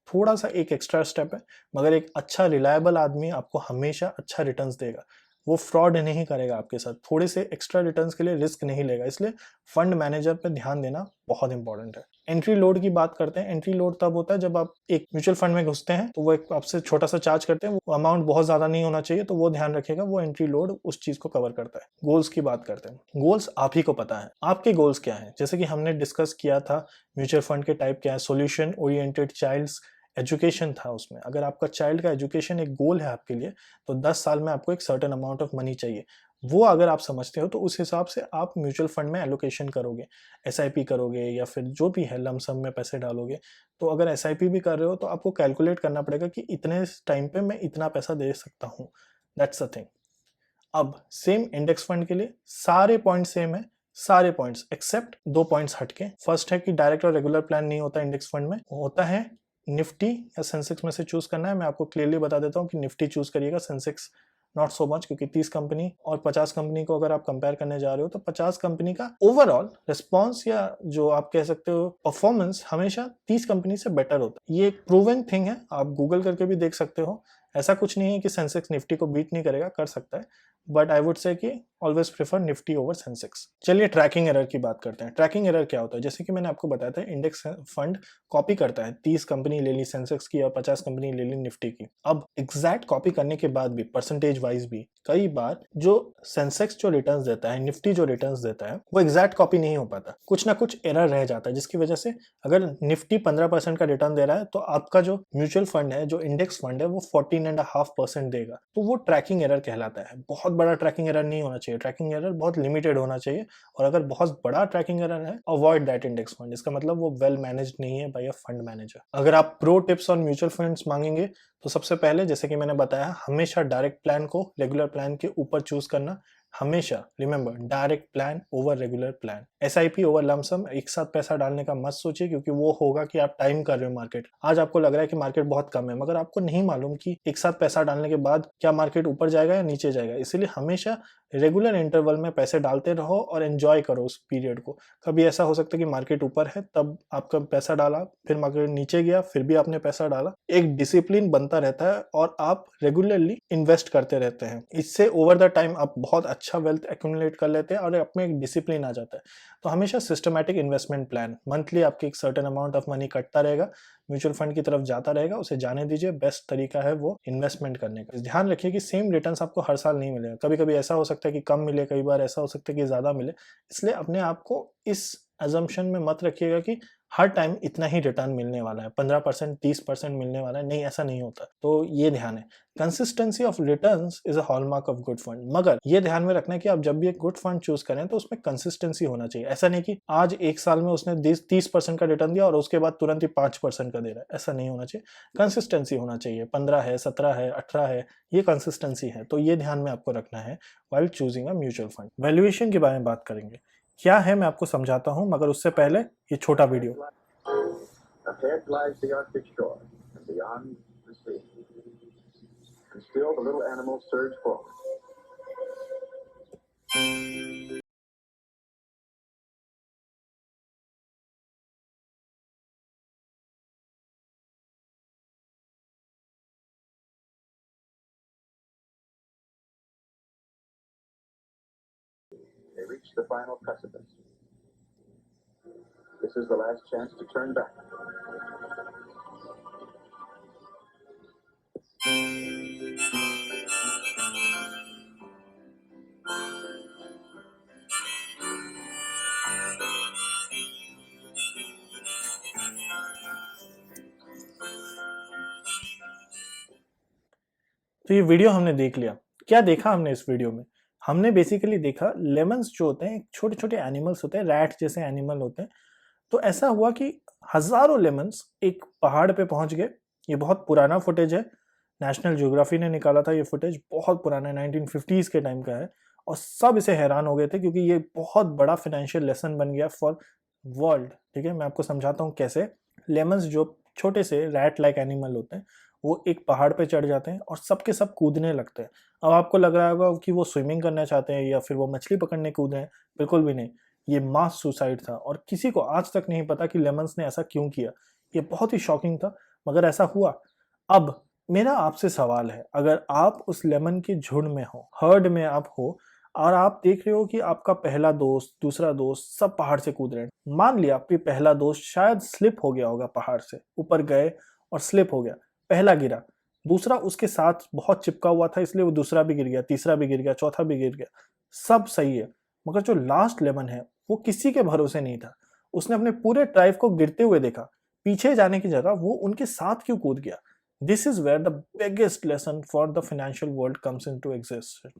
थोड़ा सा एक एक्स्ट्रा स्टेप है, मगर एक अच्छा रिलायबल आदमी आपको हमेशा अच्छा रिटर्न्स देगा। वो फ्रॉड नहीं करेगा आपके साथ, थोड़े से एक्स्ट्रा रिटर्न्स के लिए रिस्क नहीं लेगा। इसलिए फंड मैनेजर पे ध्यान देना बहुत इंपॉर्टेंट है। एंट्री लोड की बात करते हैं। एंट्री लोड तब होता है जब आप एक म्यूचुअल फंड में घुसते हैं तो वो एक आपसे छोटा सा चार्ज करते हैं, वो अमाउंट बहुत ज्यादा नहीं होना चाहिए, तो वो ध्यान रखिएगा, वो एंट्री लोड उस चीज को कवर करता है। गोल्स की बात करते हैं। गोल्स आप ही को पता है, आपके गोल्स क्या है। जैसे कि हमने डिस्कस किया था म्यूचुअल फंड के टाइप क्या है, सोल्यूशन ओरिएंटेड, चाइल्ड्स, एजुकेशन था उसमें। अगर आपका चाइल्ड का एजुकेशन एक गोल है आपके लिए, तो 10 साल में आपको एक सर्टेन अमाउंट ऑफ मनी चाहिए। वो अगर आप समझते हो तो उस हिसाब से आप म्यूचुअल फंड में एलोकेशन करोगे, एसआईपी करोगे या फिर जो भी है लमसम में पैसे डालोगे। तो अगर एसआईपी भी कर रहे हो तो आपको कैलकुलेट करना पड़ेगा कि इतने टाइम पे मैं इतना पैसा दे सकता हूँ। That's a thing. अब सेम इंडेक्स फंड के लिए सारे पॉइंट सेम है, सारे पॉइंट्स एक्सेप्ट 2 पॉइंट्स हटके। फर्स्ट है कि डायरेक्ट और रेगुलर प्लान नहीं होता इंडेक्स फंड में, होता है निफ्टी या सेंसेक्स में से चूज करना है। मैं आपको क्लियरली बता देता हूँ कि निफ्टी चूज करिएगा, सेंसेक्स नॉट सो मच, क्योंकि 30 कंपनी और 50 कंपनी को अगर आप कंपेयर करने जा रहे हो तो 50 कंपनी का ओवरऑल रिस्पॉन्स या जो आप कह सकते हो परफॉर्मेंस हमेशा 30 कंपनी से बेटर होता है। ये एक प्रूवन थिंग है, आप गूगल करके भी देख सकते हो। ऐसा कुछ नहीं है कि सेंसेक्स निफ्टी को बीट नहीं करेगा, कर सकता है, बट आई वुड से कि always prefer Nifty over Sensex. चलिए ट्रैकिंग एरर की बात करते हैं। ट्रैकिंग एरर क्या होता है? जैसे कि मैंने आपको बताया था, इंडेक्स फंड कॉपी करता है, 30 कंपनी ले ली सेंसेक्स की और 50 कंपनी ले ली निफ्टी की। अब एग्जैक्ट कॉपी करने के बाद भी परसेंटेज वाइज भी कई बार जो सेंसेक्स जो रिटर्न्स देता है, निफ्टी जो रिटर्न्स देता है, वो एग्जैक्ट कॉपी नहीं हो पाता, कुछ ना कुछ एरर रह जाता है, जिसकी वजह से अगर निफ्टी 15% का रिटर्न दे रहा है तो आपका जो म्यूचुअल फंड है, जो इंडेक्स फंड है, वो 14.5% देगा। तो वो ट्रैकिंग एरर कहलाता है। बहुत बड़ा ट्रैकिंग एरर नहीं होना चाहिए, ट्रैकिंग एरर बहुत लिमिटेड होना चाहिए, और अगर बहुत बड़ा ट्रैकिंग एरर है, अवॉइड दैट इंडेक्स फंड। इसका मतलब वो वेल मैनेज्ड नहीं है बाय अ फंड मैनेजर। अगर आप pro tips on mutual funds मांगेंगे तो सबसे पहले, जैसे कि मैंने बताया, हमेशा डायरेक्ट प्लान को रेगुलर प्लान के ऊपर चूज करना। हमेशा remember, direct plan over regular plan. SIP over lump sum. एक साथ पैसा डालने का मत सोचिए, क्योंकि वो होगा कि आप टाइम कर रहे हो मार्केट। आज आपको लग रहा है कि मार्केट बहुत कम है, मगर आपको नहीं मालूम कि एक साथ पैसा डालने के बाद क्या मार्केट ऊपर जाएगा या नीचे जाएगा। इसीलिए हमेशा रेगुलर इंटरवल में पैसे डालते रहो और एंजॉय करो उस पीरियड को। कभी ऐसा हो सकता है कि मार्केट ऊपर है तब आपका पैसा डाला, फिर मार्केट नीचे गया फिर भी आपने पैसा डाला। एक डिसिप्लिन बनता रहता है और आप रेगुलरली इन्वेस्ट करते रहते हैं। इससे ओवर द टाइम आप बहुत अच्छा वेल्थ एक्यूमुलेट कर लेते हैं और आप में एक डिसिप्लिन आ जाता है। तो हमेशा सिस्टमैटिक इन्वेस्टमेंट प्लान, मंथली आपकी एक सर्टेन अमाउंट ऑफ मनी कटता रहेगा, म्यूचुअल फंड की तरफ जाता रहेगा, उसे जाने दीजिए। बेस्ट तरीका है वो इन्वेस्टमेंट करने का। ध्यान रखिए कि सेम रिटर्न्स आपको हर साल नहीं मिलेगा। कभी कभी ऐसा हो सकता है कि कम मिले, कई बार ऐसा हो सकता है कि ज्यादा मिले। इसलिए अपने आप को इस अजम्पशन में मत रखिएगा कि हर टाइम इतना ही रिटर्न मिलने वाला है, 15% 30% मिलने वाला है। नहीं, ऐसा नहीं होता। तो ये ध्यान है, consistency of returns is a hallmark of good fund. मगर ये ध्यान में रखना है कि आप जब भी एक गुड फंड चूज करें तो उसमें कंसिस्टेंसी होना चाहिए। ऐसा नहीं कि आज एक साल में उसने 30% का रिटर्न दिया और उसके बाद तुरंत ही 5% का दे रहा है, ऐसा नहीं होना चाहिए। कंसिस्टेंसी होना चाहिए, 15 है, 17 है, 18 है, ये कंसिस्टेंसी है। तो ये ध्यान में आपको रखना है while choosing a mutual fund. Valuation के बारे में बात करेंगे, क्या है मैं आपको समझाता हूं, मगर उससे पहले ये छोटा video. Ahead lies the Arctic shore, and beyond the sea. And still the little animals surge forward. They reach the final precipice. This is the last chance to turn back. तो ये वीडियो हमने देख लिया। क्या देखा हमने इस video में? हमने बेसिकली देखा लेमन्स जो होते हैं छोटे छोटे एनिमल्स होते हैं, रैट जैसे एनिमल होते हैं। तो ऐसा हुआ कि हजारों लेमन्स एक पहाड़ पे पहुंच गए। ये बहुत पुराना फुटेज है, नेशनल ज्योग्राफी ने निकाला था ये फुटेज, बहुत पुराना है, 1950s के टाइम का है। और सब इसे हैरान हो गए थे क्योंकि ये बहुत बड़ा फाइनेंशियल लेसन बन गया फॉर वर्ल्ड। ठीक है, मैं आपको समझाता हूँ कैसे। लेमन्स जो छोटे से रैट लाइक एनिमल होते हैं, वो एक पहाड़ पे चढ़ जाते हैं और सबके सब कूदने लगते हैं। अब आपको लग रहा होगा कि वो स्विमिंग करना चाहते हैं या फिर वो मछली पकड़ने कूद रहे हैं, बिल्कुल भी नहीं। ये मास सुसाइड था और किसी को आज तक नहीं पता कि लेमन्स ने ऐसा क्यों किया। ये बहुत ही शॉकिंग था, मगर ऐसा हुआ। अब मेरा आपसे सवाल है, अगर आप उस लेमन के झुंड में हो, हर्ड में आप हो, और आप देख रहे हो कि आपका पहला दोस्त, दूसरा दोस्त सब पहाड़ से कूद रहे हैं। मान लिया आपकी पहला दोस्त शायद स्लिप हो गया होगा, पहाड़ से ऊपर गए और स्लिप हो गया, पहला गिरा, दूसरा उसके साथ बहुत चिपका हुआ था इसलिए वो दूसरा भी गिर गया, तीसरा भी गिर गया, चौथा भी गिर गया, सब सही है। मगर जो लास्ट लेमन है वो किसी के भरोसे नहीं था। उसने अपने पूरे ट्राइब को गिरते हुए देखा, पीछे जाने की जगह वो उनके साथ क्यों कूद गया? This is where the biggest lesson for the financial world comes into existence.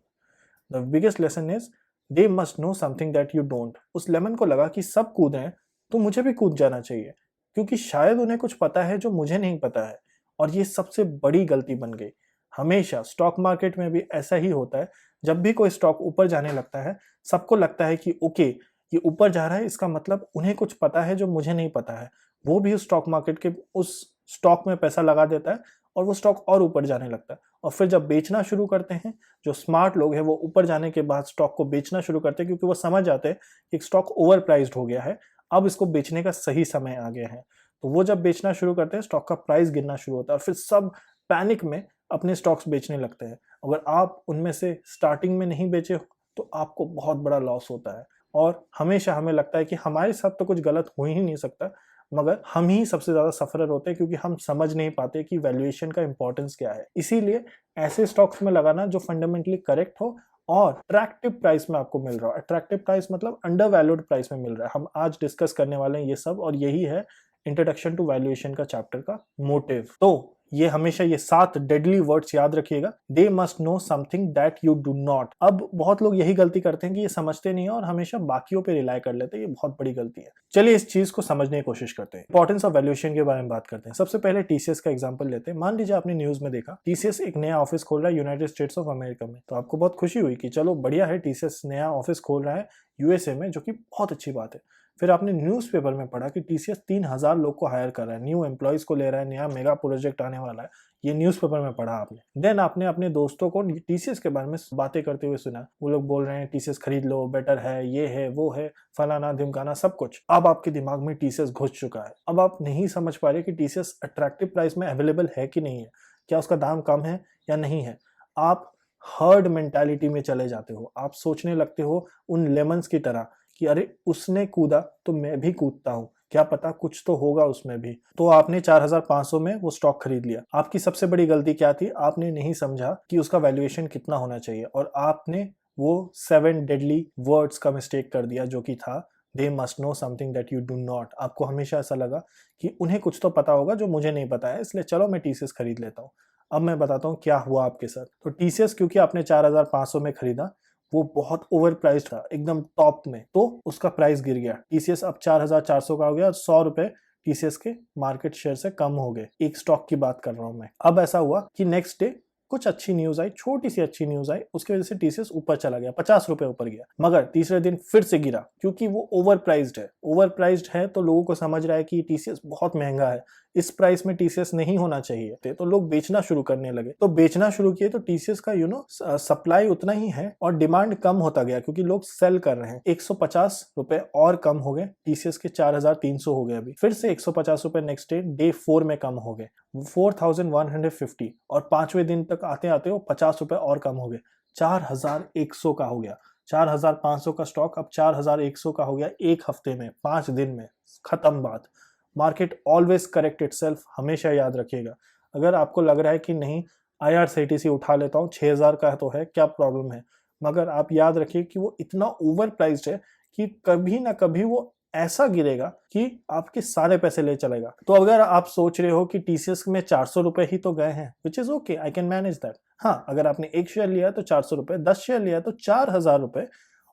The biggest lesson is they must know something that you don't. उस लेमन को लगा कि सब कूद हैं तो मुझे भी कूद जाना चाहिए, क्योंकि शायद उन्हें कुछ पता है जो मुझे नहीं पता है। और ये सबसे बड़ी गलती बन गई। हमेशा स्टॉक मार्केट में भी ऐसा ही होता है। जब भी कोई स्टॉक ऊपर जाने लगता है, सबको लगता है कि ओके ये ऊपर जा रहा है, इसका मतलब उन्हें कुछ पता है जो मुझे नहीं पता है। वो भी उस स्टॉक मार्केट के उस स्टॉक में पैसा लगा देता है और वो स्टॉक और ऊपर जाने लगता है। और फिर जब बेचना शुरू करते हैं, जो स्मार्ट लोग हैं वो ऊपर जाने के बाद स्टॉक को बेचना शुरू करते हैं, क्योंकि वो समझ जाते हैं कि स्टॉक ओवर प्राइस्ड हो गया है, अब इसको बेचने का सही समय आ गया है। तो वो जब बेचना शुरू करते हैं, स्टॉक का प्राइस गिरना शुरू होता है और फिर सब पैनिक में अपने स्टॉक्स बेचने लगते हैं। अगर आप उनमें से स्टार्टिंग में नहीं बेचे तो आपको बहुत बड़ा लॉस होता है। और हमेशा हमें लगता है कि हमारे साथ तो कुछ गलत हो ही नहीं सकता, मगर हम ही सबसे ज्यादा सफरर होते हैं, क्योंकि हम समझ नहीं पाते कि वैल्यूएशन का इंपॉर्टेंस क्या है। इसीलिए ऐसे स्टॉक्स में लगाना जो फंडामेंटली करेक्ट हो और अट्रैक्टिव प्राइस में आपको मिल रहा हो। अट्रैक्टिव प्राइस मतलब अंडर वैल्यूड प्राइस में मिल रहा है। हम आज डिस्कस करने वाले हैं ये सब, और यही है इंट्रोडक्शन टू वैल्यूएशन का चैप्टर का मोटिव। तो ये हमेशा ये 7 डेडली वर्ड्स याद रखिएगा। दे must know something that you do not. अब बहुत लोग यही गलती करते हैं कि ये समझते नहीं है और हमेशा बाकियों पे रिलाई कर लेते हैं। ये बहुत बड़ी गलती है। चलिए इस चीज को समझने की कोशिश करते हैं। इंपॉर्टेंस ऑफ वैल्यूएशन के बारे में बात करते हैं। सबसे पहले टीसीएस का एग्जांपल लेते हैं। मान लीजिए आपने न्यूज में देखा टीसीएस एक नया ऑफिस खोल रहा है यूनाइटेड स्टेट्स ऑफ अमेरिका में, तो आपको बहुत खुशी हुई कि चलो बढ़िया है, टीसीएस नया ऑफिस खोल रहा है यूएसए में, जो कि बहुत अच्छी बात है। फिर आपने न्यूज़पेपर में पढ़ा कि टीसीएस 3000 लोग को हायर कर रहा है, न्यू एम्प्लॉयज को ले रहा है, नया मेगा प्रोजेक्ट आने वाला है। ये न्यूज़पेपर में पढ़ा आपने। देन आपने अपने दोस्तों को टीसीएस के बारे में बातें करते हुए सुना। वो लोग बोल रहे हैं टीसीएस खरीद लो, बेटर है, ये है, वो है, फलाना ढिमकाना सब कुछ। अब आपके दिमाग में टीसीएस घुस चुका है। अब आप नहीं समझ पा रहे कि टीसीएस अट्रैक्टिव प्राइस में अवेलेबल है कि नहीं है, क्या उसका दाम कम है या नहीं है। आप हर्ड मेंटालिटी में चले जाते हो। आप सोचने लगते हो उन लेमन्स की तरह कि अरे उसने कूदा तो मैं भी कूदता हूँ, क्या पता कुछ तो होगा उसमें भी। तो आपने 4500 में वो स्टॉक खरीद लिया। आपकी सबसे बड़ी गलती क्या थी? आपने नहीं समझा कि उसका वैल्यूएशन कितना होना चाहिए, और आपने वो 7 डेडली वर्ड्स का मिस्टेक कर दिया, जो कि था दे must know something that you do not. आपको हमेशा ऐसा लगा कि उन्हें कुछ तो पता होगा जो मुझे नहीं पता है, इसलिए चलो मैं टीसीएस खरीद लेता हूँ। अब मैं बताता हूँ क्या हुआ आपके साथ। तो टीसीएस क्योंकि आपने 4500 में खरीदा, वो बहुत ओवर प्राइस था, एकदम टॉप में, तो उसका प्राइस गिर गया। टीसीएस अब 4400 का हो गया और 100 रुपए टीसीएस के मार्केट शेयर से कम हो गए। एक स्टॉक की बात कर रहा हूं मैं। अब ऐसा हुआ कि नेक्स्ट डे कुछ अच्छी न्यूज आई, छोटी सी अच्छी न्यूज आई, उसकी वजह से टीसीएस ऊपर चला गया, 50 रुपए ऊपर गया। मगर तीसरे दिन फिर से गिरा, क्योंकि वो ओवर प्राइस्ड है। ओवर प्राइस्ड है तो लोगों को समझ रहा है कि टीसीएस बहुत महंगा है, इस प्राइस में टीसीएस नहीं होना चाहिए, तो लोग बेचना शुरू करने लगे। तो बेचना शुरू किए तो टीसीएस का सप्लाई उतना ही है और डिमांड कम होता गया, क्योंकि लोग सेल कर रहे हैं। 150 रुपए और कम हो गए, टीसीएस के 4300 हो गए। अभी फिर से 150 रुपए नेक्स्ट डे 4 में कम हो गए, 4150। और 5वें दिन तक आते आते वो 50 रुपए और कम हो गए, 4100 का हो गया। 4500 का स्टॉक अब 4100 का हो गया। एक हफ्ते में, 5 दिन में खत्म बात। मार्केट ऑलवेज करेक्ट इटसेल्फ, हमेशा याद रखिएगा। अगर आपको लग रहा है कि नहीं IRCTC उठा लेता हूँ, 6000 का तो है, क्या प्रॉब्लम है, मगर आप याद रखिए कि वो इतना ओवर प्राइस्ड है कि कभी ना कभी वो ऐसा गिरेगा कि आपके सारे पैसे ले चलेगा। तो अगर आप सोच रहे हो कि टीसीएस में 400 रुपए ही तो गए हैं, which is okay, I can manage that. हाँ, अगर आपने एक शेयर लिया है तो 400 रुपए, 10 शेयर लिया है तो 4000 रुपए,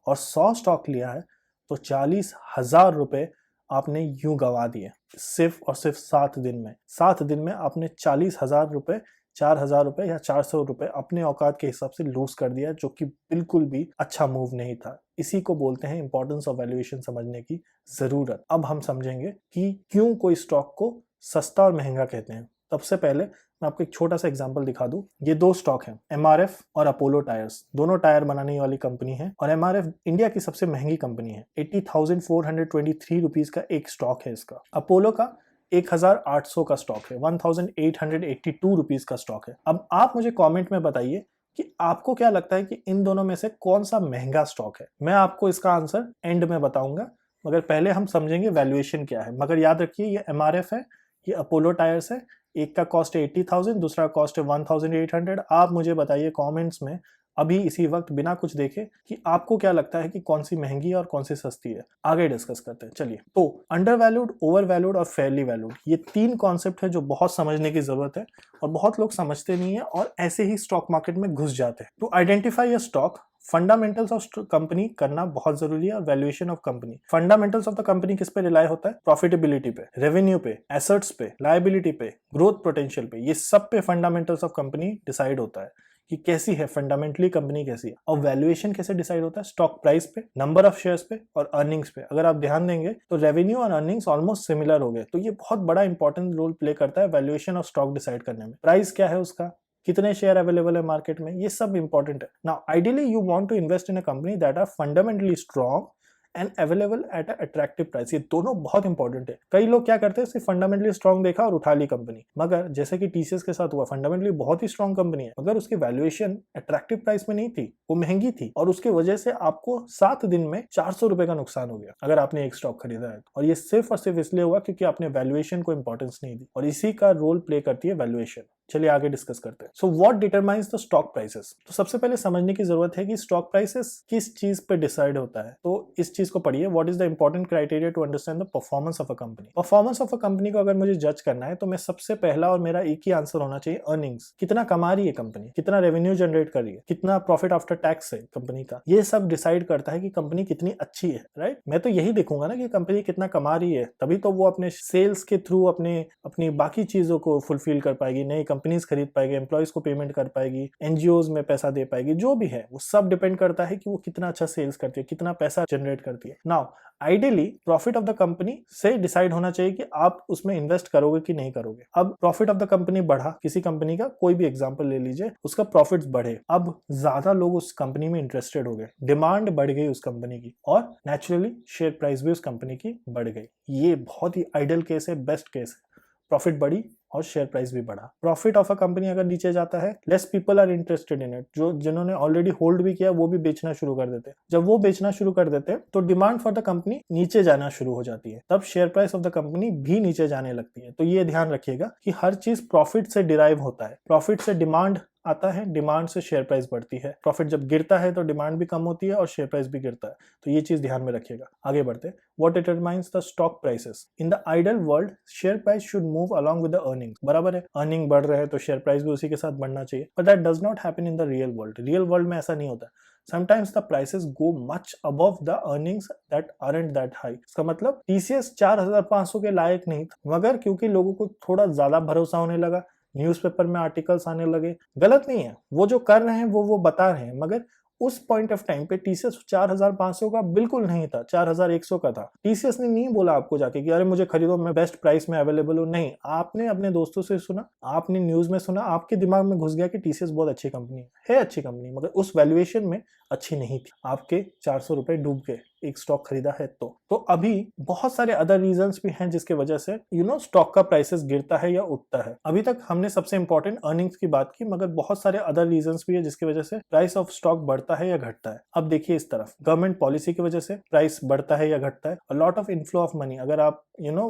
और 100 स्टॉक लिया है तो 40,000 रुपए आपने यूं गवा दिए सिर्फ और सिर्फ 7 दिन में। 7 दिन में आपने 40,000 रुपए, 4000 रुपए या 400 रुपए अपने औकात के हिसाब से लूज कर दिया, जो कि बिल्कुल भी अच्छा मूव नहीं था। इसी को बोलते हैं इंपॉर्टेंस ऑफ वैल्यूएशन समझने की जरूरत। अब हम समझेंगे कि क्यों कोई स्टॉक को सस्ता और महंगा कहते हैं। सबसे पहले मैं आपको एक छोटा सा एग्जांपल दिखा दूं। ये 2 स्टॉक हैं, MRF और अपोलो टायर्स। दोनों टायर बनाने वाली कंपनी है, और MRF इंडिया की सबसे महंगी कंपनी है। 80,423 रुपीज का एक स्टॉक है इसका। अपोलो का 1800 का स्टॉक है, 1882 रुपीज का स्टॉक है। अब आप मुझे कमेंट में बताइए कि आपको क्या लगता है कि इन दोनों में से कौन सा महंगा स्टॉक है। मैं आपको इसका आंसर एंड में बताऊंगा, मगर पहले हम समझेंगे वैल्यूएशन क्या है। मगर याद रखिए ये MRF है, ये अपोलो टायर्स है। एक का कॉस्ट है 80,000, दूसरा कॉस्ट है 1800। आप मुझे बताइए कमेंट्स में अभी इसी वक्त बिना कुछ देखे कि आपको क्या लगता है कि कौन सी महंगी है और कौन सी सस्ती है। आगे डिस्कस करते हैं, चलिए। तो अंडर वैल्यूड, ओवर वैल्यूड और फेयरली वैल्यूड, ये 3 कॉन्सेप्ट है जो बहुत समझने की जरूरत है और बहुत लोग समझते नहीं है और ऐसे ही स्टॉक मार्केट में घुस जाते हैं। To identify a stock, fundamentals of company करना बहुत जरूरी है। Valuation of company, fundamentals of the company किस पे रिलाई होता है? प्रॉफिटेबिलिटी पे, रेवेन्यू पे, एसेट्स पे, लायबिलिटी पे, ग्रोथ पोटेंशियल पे, ये सब पे फंडामेंटल्स ऑफ कंपनी डिसाइड होता है कि कैसी है फंडामेंटली कंपनी कैसी है। और वैल्यूएशन कैसे डिसाइड होता है? स्टॉक प्राइस पे, नंबर ऑफ शेयर्स पे और अर्निंग्स पे। अगर आप ध्यान देंगे तो रेवेन्यू और अर्निंग्स ऑलमोस्ट सिमिलर हो गए, तो ये बहुत बड़ा इंपॉर्टेंट रोल प्ले करता है वैल्यूएशन ऑफ स्टॉक डिसाइड करने में। प्राइस क्या है उसका, कितने शेयर अवेलेबल है मार्केट में, ये सब इंपॉर्टेंट है। Now ideally you want to invest in a company that are fundamentally strong and available at attractive price. ये दोनों बहुत इंपॉर्टेंट है। कई लोग क्या करते हैं, सिर्फ फंडामेंटली स्ट्रॉन्ग देखा और उठा ली कंपनी, मगर जैसे कि टीसीएस के साथ हुआ, फंडामेंटली बहुत ही स्ट्रॉन्ग कंपनी है मगर उसकी वैल्यूएशन अट्रैक्टिव प्राइस में नहीं थी, वो महंगी थी और उसके वजह से आपको 7 दिन में 400 रुपए का नुकसान हो गया अगर आपने एक स्टॉक खरीदा है। और ये सिर्फ और सिर्फ इसलिए हुआ क्योंकि आपने वैल्यूएशन को इंपॉर्टेंस नहीं दी, और इसी का रोल प्ले करती है वैल्यूएशन। चलिए आगे डिस्कस करते हैं। So what determines the stock prices? तो सबसे पहले समझने की जरूरत है कि स्टॉक प्राइसेस किस चीज पे डिसाइड होता है। तो इस चीज को पढ़िए, what is the important criteria to understand the performance of a company. Performance of a company को अगर मुझे जज करना है तो मैं सबसे पहला और मेरा एक ही आंसर होना चाहिए, अर्निंग्स। कितना कमा रही है कंपनी, कितना रेवेन्यू जनरेट कर रही है, कितना प्रॉफिट आफ्टर टैक्स है कंपनी का, ये सब डिसाइड करता है कि कंपनी कितनी अच्छी है, राइट। मैं तो यही देखूंगा ना कि कंपनी कितना कमा रही है, तभी तो वो अपने सेल्स के थ्रू अपनी बाकी चीजों को फुलफिल कर पाएगी, नई कंपनीज खरीद पाएगी, एम्प्लॉइज को पेमेंट कर पाएगी, एनजीओज में पैसा दे पाएगी, जो भी है वो सब डिपेंड करता है कि वो कितना अच्छा सेल्स करती है, कितना पैसा जनरेट करती है। Now ideally profit of the company से डिसाइड होना चाहिए कि आप उसमें इन्वेस्ट करोगे कि नहीं करोगे। अब प्रॉफिट ऑफ द कंपनी बढ़ा, किसी कंपनी का कोई भी एग्जांपल ले लीजिए, उसका प्रॉफिट्स बढ़े, अब ज्यादा लोग उस कंपनी में इंटरेस्टेड हो गए, डिमांड बढ़ गई उस कंपनी की और नेचुरली शेयर प्राइस भी उस कंपनी की बढ़ गई। ये बहुत ही आइडियल केस है, बेस्ट केस है। प्रॉफिट बढ़ी और शेयर प्राइस भी बढ़ा। प्रॉफिट ऑफ अ कंपनी अगर नीचे जाता है, less people are interested in it, जो जिन्होंने ऑलरेडी होल्ड भी किया वो भी बेचना शुरू कर देते। जब वो बेचना शुरू कर देते तो डिमांड फॉर द कंपनी नीचे जाना शुरू हो जाती है, तब share price of the company भी नीचे जाने लगती है। तो ये ध्यान रखिएगा कि हर चीज प्रॉफिट से डिराइव होता है। प्रॉफिट से डिमांड आता है, डिमांड से शेयर प्राइस बढ़ती है। प्रॉफिट जब गिरता है तो डिमांड भी कम होती है और शेयर प्राइस भी गिरता है। तो ये चीज ध्यान में रखिएगा। आगे बढ़ते, what determines the stock prices? In the ideal world share price should move along with the earnings. बराबर है, अर्निंग बढ़ रहे हैं तो शेयर प्राइस भी उसी के साथ बढ़ना चाहिए, but that does not happen in the real world. Real world में ऐसा नहीं होता। Sometimes the prices go much above the earnings that aren't that high। इसका मतलब TCS 4500 के लायक नहीं था, मगर क्योंकि लोगों को थोड़ा ज्यादा भरोसा होने लगा, न्यूज़पेपर में आर्टिकल्स आने लगे। गलत नहीं है, वो जो कर रहे हैं वो बता रहे हैं, मगर उस पॉइंट ऑफ टाइम पे टीसीएस 4500 का बिल्कुल नहीं था, 4100 का था। टीसीएस ने नहीं बोला आपको जाके कि अरे मुझे खरीदो, मैं बेस्ट प्राइस में अवेलेबल हूँ। नहीं, आपने अपने दोस्तों से सुना, आपने न्यूज में सुना, आपके दिमाग में घुस गया कि टीसीएस बहुत अच्छी कंपनी है अच्छी कंपनी, मगर उस वैल्यूएशन में अच्छी नहीं थी। आपके 400 रुपए डूब गए एक स्टॉक खरीदा है तो अभी बहुत सारे अदर रीजंस भी हैं जिसके वजह से स्टॉक का प्राइसेस गिरता है या उठता है। अभी तक हमने सबसे इंपॉर्टेंट अर्निंग्स की बात की, मगर बहुत सारे अदर रीजंस भी है जिसकी वजह से प्राइस ऑफ स्टॉक बढ़ता है या घटता है। अब देखिए इस तरफ, गवर्नमेंट पॉलिसी की वजह से प्राइस बढ़ता है या घटता है। A lot of inflow of money, अगर आप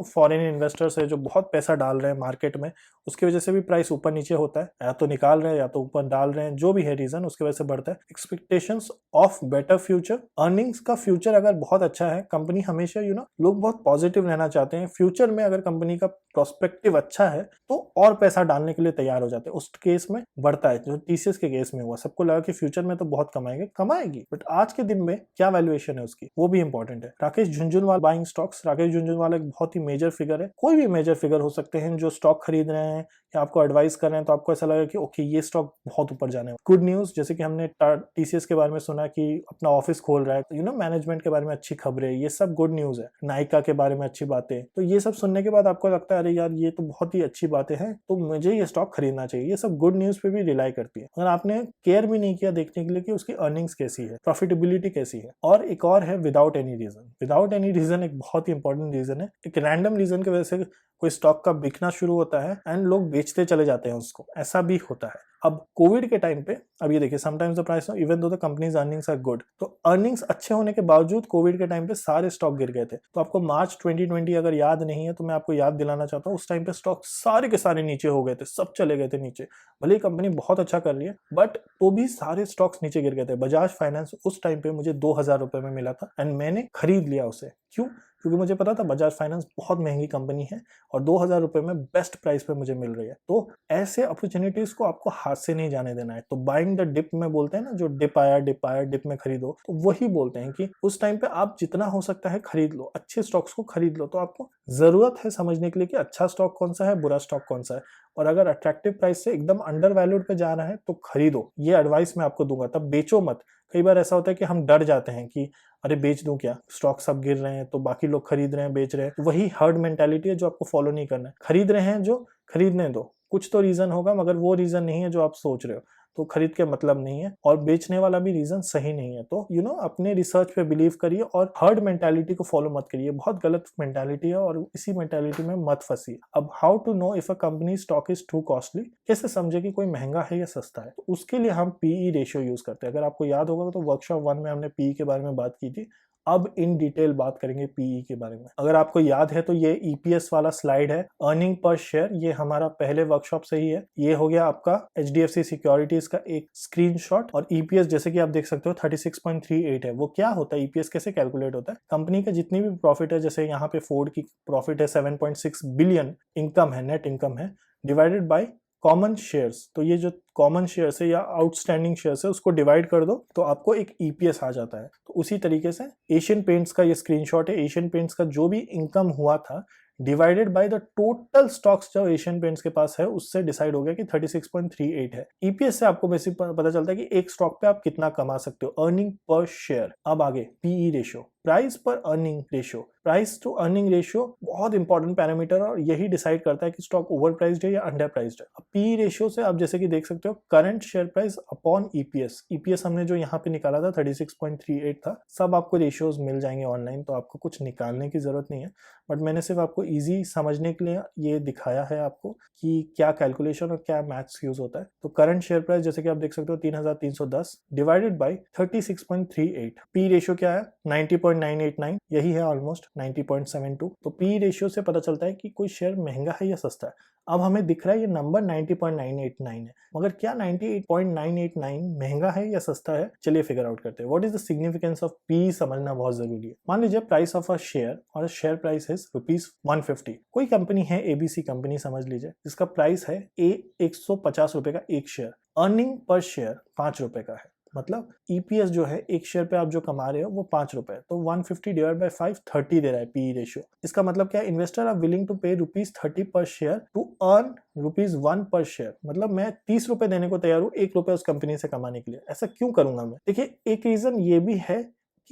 फॉरेन इन्वेस्टर्स है जो बहुत पैसा डाल रहे हैं मार्केट में, उसकी वजह से भी प्राइस ऊपर नीचे होता है, या तो निकाल रहे हैं या तो ऊपर डाल रहे हैं, जो भी है रीजन उसकी वजह से बढ़ता है। Expectations of better future, earnings का फ्यूचर अगर बहुत अच्छा है, कंपनी हमेशा लोग बहुत पॉजिटिव रहना चाहते हैं, फ्यूचर में अगर कंपनी का प्रोस्पेक्टिव अच्छा है तो और पैसा डालने के लिए तैयार हो जाते हैं, उस केस में बढ़ता है। जो टीसीएस के केस में हुआ, सबको लगा कि फ्यूचर में तो बहुत कमाएगी, बट आज के दिन में क्या वैल्यूएशन है उसकी, वो भी इंपॉर्टेंट है। राकेश झुनझुनवाला बाइंग स्टॉक्स, राकेश झुनझुनवाला एक बहुत ही मेजर फिगर है, कोई भी मेजर फिगर हो सकते हैं जो स्टॉक खरीद रहे हैं या आपको एडवाइस कर रहे हैं, तो आपको ऐसा लगा कि ओके ये स्टॉक बहुत ऊपर जाने वाला। गुड न्यूज, जैसे कि हमने टीसीएस के बारे में सुना कि अपना ऑफिस खोल रहा है, मैनेजमेंट के बारे में अच्छी खबरें, ये सब गुड न्यूज है। नायका के बारे में अच्छी बातें, तो ये सब सुनने के बाद आपको लगता है अरे यार ये तो बहुत ही अच्छी बातें हैं, तो मुझे ये स्टॉक खरीदना चाहिए। ये सब गुड न्यूज पे भी रिलाई करती है। अगर आपने केयर भी नहीं किया देखने के लिए कि उसकी अर्निंग्स कैसी है, प्रॉफिटेबिलिटी कैसी है। और एक और है without any reason. Without any reason एक बहुत ही इंपॉर्टेंट रीजन है। एक रैंडम रीजन की वजह से कोई स्टॉक का बिकना शुरू होता है एंड लोग बेचते चले जाते हैं उसको, ऐसा भी होता है। अब कोविड के टाइम पे, अब ये देखिए, sometimes the price even though the company's earnings are good, तो अर्निंग्स अच्छे होने के बावजूद कोविड के टाइम पे सारे स्टॉक गिर गए थे। तो आपको मार्च 2020 अगर याद नहीं है तो मैं आपको याद दिलाना चाहता हूँ, उस टाइम पे स्टॉक सारे के सारे नीचे हो गए थे, सब चले गए थे नीचे। भले ही कंपनी बहुत अच्छा कर रही है बट तो भी सारे स्टॉक्स नीचे गिर गए थे। बजाज फाइनेंस उस टाइम पे मुझे 2000 रुपए में मिला था एंड मैंने खरीद लिया उसे। क्यों? क्योंकि मुझे पता था बजाज फाइनेंस बहुत महंगी कंपनी है और 2000 रुपए में बेस्ट प्राइस पे मुझे मिल रही है। तो ऐसे अपॉर्चुनिटीज को आपको हाथ से नहीं जाने देना है। तो बाइंग द डिप में बोलते हैं ना, जो डिप आया डिप में खरीदो, तो वही बोलते हैं कि उस टाइम पे आप जितना हो सकता है खरीद लो, अच्छे स्टॉक्स को खरीद लो। तो आपको जरूरत है समझने के लिए कि अच्छा स्टॉक कौन सा है, बुरा स्टॉक कौन सा है, और अगर अट्रैक्टिव प्राइस से एकदम अंडर वैल्यूड पे जा रहा है तो खरीदो। ये एडवाइस मैं आपको दूंगा, तब बेचो मत। कई बार ऐसा होता है कि हम डर जाते हैं कि अरे बेच दूं क्या, स्टॉक सब गिर रहे हैं तो बाकी लोग खरीद रहे हैं बेच रहे हैं। वही हर्ड मेंटालिटी है जो आपको फॉलो नहीं करना है। खरीद रहे हैं जो खरीदने दो, कुछ तो रीजन होगा मगर वो रीजन नहीं है जो आप सोच रहे हो, तो खरीद के मतलब नहीं है। और बेचने वाला भी रीजन सही नहीं है। तो अपने रिसर्च पे बिलीव करिए और हर्ड मेंटालिटी को फॉलो मत करिए। बहुत गलत मेंटालिटी है और इसी मेंटालिटी में मत फंसिए। अब how to know if a company stock is too costly, कैसे समझे कि कोई महंगा है या सस्ता है? तो उसके लिए हम पीई रेशियो यूज करते हैं। अगर आपको याद होगा तो वर्कशॉप 1 में हमने पीई के बारे में बात की थी। अब इन डिटेल बात करेंगे पीई के बारे में। अगर आपको याद है तो ये ईपीएस वाला स्लाइड है, अर्निंग पर शेयर, ये हमारा पहले वर्कशॉप से ही है। ये हो गया आपका एचडीएफसी सिक्योरिटीज का एक स्क्रीनशॉट। और ईपीएस जैसे कि आप देख सकते हो 36.38 है। वो क्या होता है, ईपीएस कैसे कैलकुलेट होता है? कंपनी का जितनी भी प्रॉफिट है, जैसे यहाँ पे फोर्ड की प्रॉफिट है 7.6 बिलियन इनकम है, नेट इनकम है, डिवाइडेड बाय कॉमन शेयर्स। तो ये जो कॉमन शेयर्स है या आउटस्टैंडिंग शेयर्स है उसको डिवाइड कर दो तो आपको एक ईपीएस आ जाता है। तो उसी तरीके से एशियन पेंट्स का ये स्क्रीनशॉट है। एशियन पेंट्स का जो भी इनकम हुआ था divided by the total stocks जो एशियन पेंट्स के पास है, उससे डिसाइड हो गया कि 36.38 है। ईपीएस से आपको बेसिक पता चलता है कि एक स्टॉक पे आप कितना कमा सकते हो, अर्निंग पर शेयर। अब आगे PE ratio, price per earning ratio. Price to earning ratio बहुत इंपॉर्टेंट पैरामीटर और यही डिसाइड करता है कि स्टॉक ओवर प्राइस्ड है या अंडर प्राइस्ड है। अब पीई रेशियो से आप जैसे कि देख सकते हो current share price upon EPS. EPS हमने जो यहाँ पे निकाला था 36.38 था। सब आपको रेशियोज मिल जाएंगे ऑनलाइन, तो आपको कुछ निकालने की जरूरत नहीं है। बट मैंने सिर्फ आपको इजी समझने के लिए ये दिखाया है आपको कि क्या कैलकुलेशन और क्या मैथ्स यूज होता है। तो करंट शेयर प्राइस जैसे कि आप देख सकते हो 3310 डिवाइडेड बाय 36.38। पी रेशियो क्या है? 90.989, यही है ऑलमोस्ट 90.72। तो पी रेशियो से पता चलता है कि कोई शेयर महंगा है या सस्ता है। अब हमें दिख रहा है ये नंबर 90.989 है, मगर क्या 98.989 महंगा है या सस्ता है? चलिए फिगर आउट करते हैं। What is the significance of P समझना बहुत जरूरी है। मान लीजिए प्राइस ऑफ अ शेयर और शेयर प्राइस है ₹150। कोई कंपनी है एबीसी कंपनी समझ लीजिए, जिसका प्राइस है 150 रुपए का एक शेयर। अर्निंग पर शेयर 5 रुपए का है। मतलब ईपीएस जो है एक शेयर पे आप जो कमा रहे हो वो 5 रुपए है। तो 150 डिवाइड बाय 5 30 दे रहा है पीई रेशियो। इसका मतलब क्या? इन्वेस्टर आर विलिंग टू पे ₹30 पर शेयर टू अर्न ₹1 पर शेयर। मतलब मैं 30 रुपए देने को तैयार हूँ 1 रुपए उस कंपनी से कमाने के लिए। ऐसा क्यों करूंगा मैं? देखिए, एक रीजन ये भी है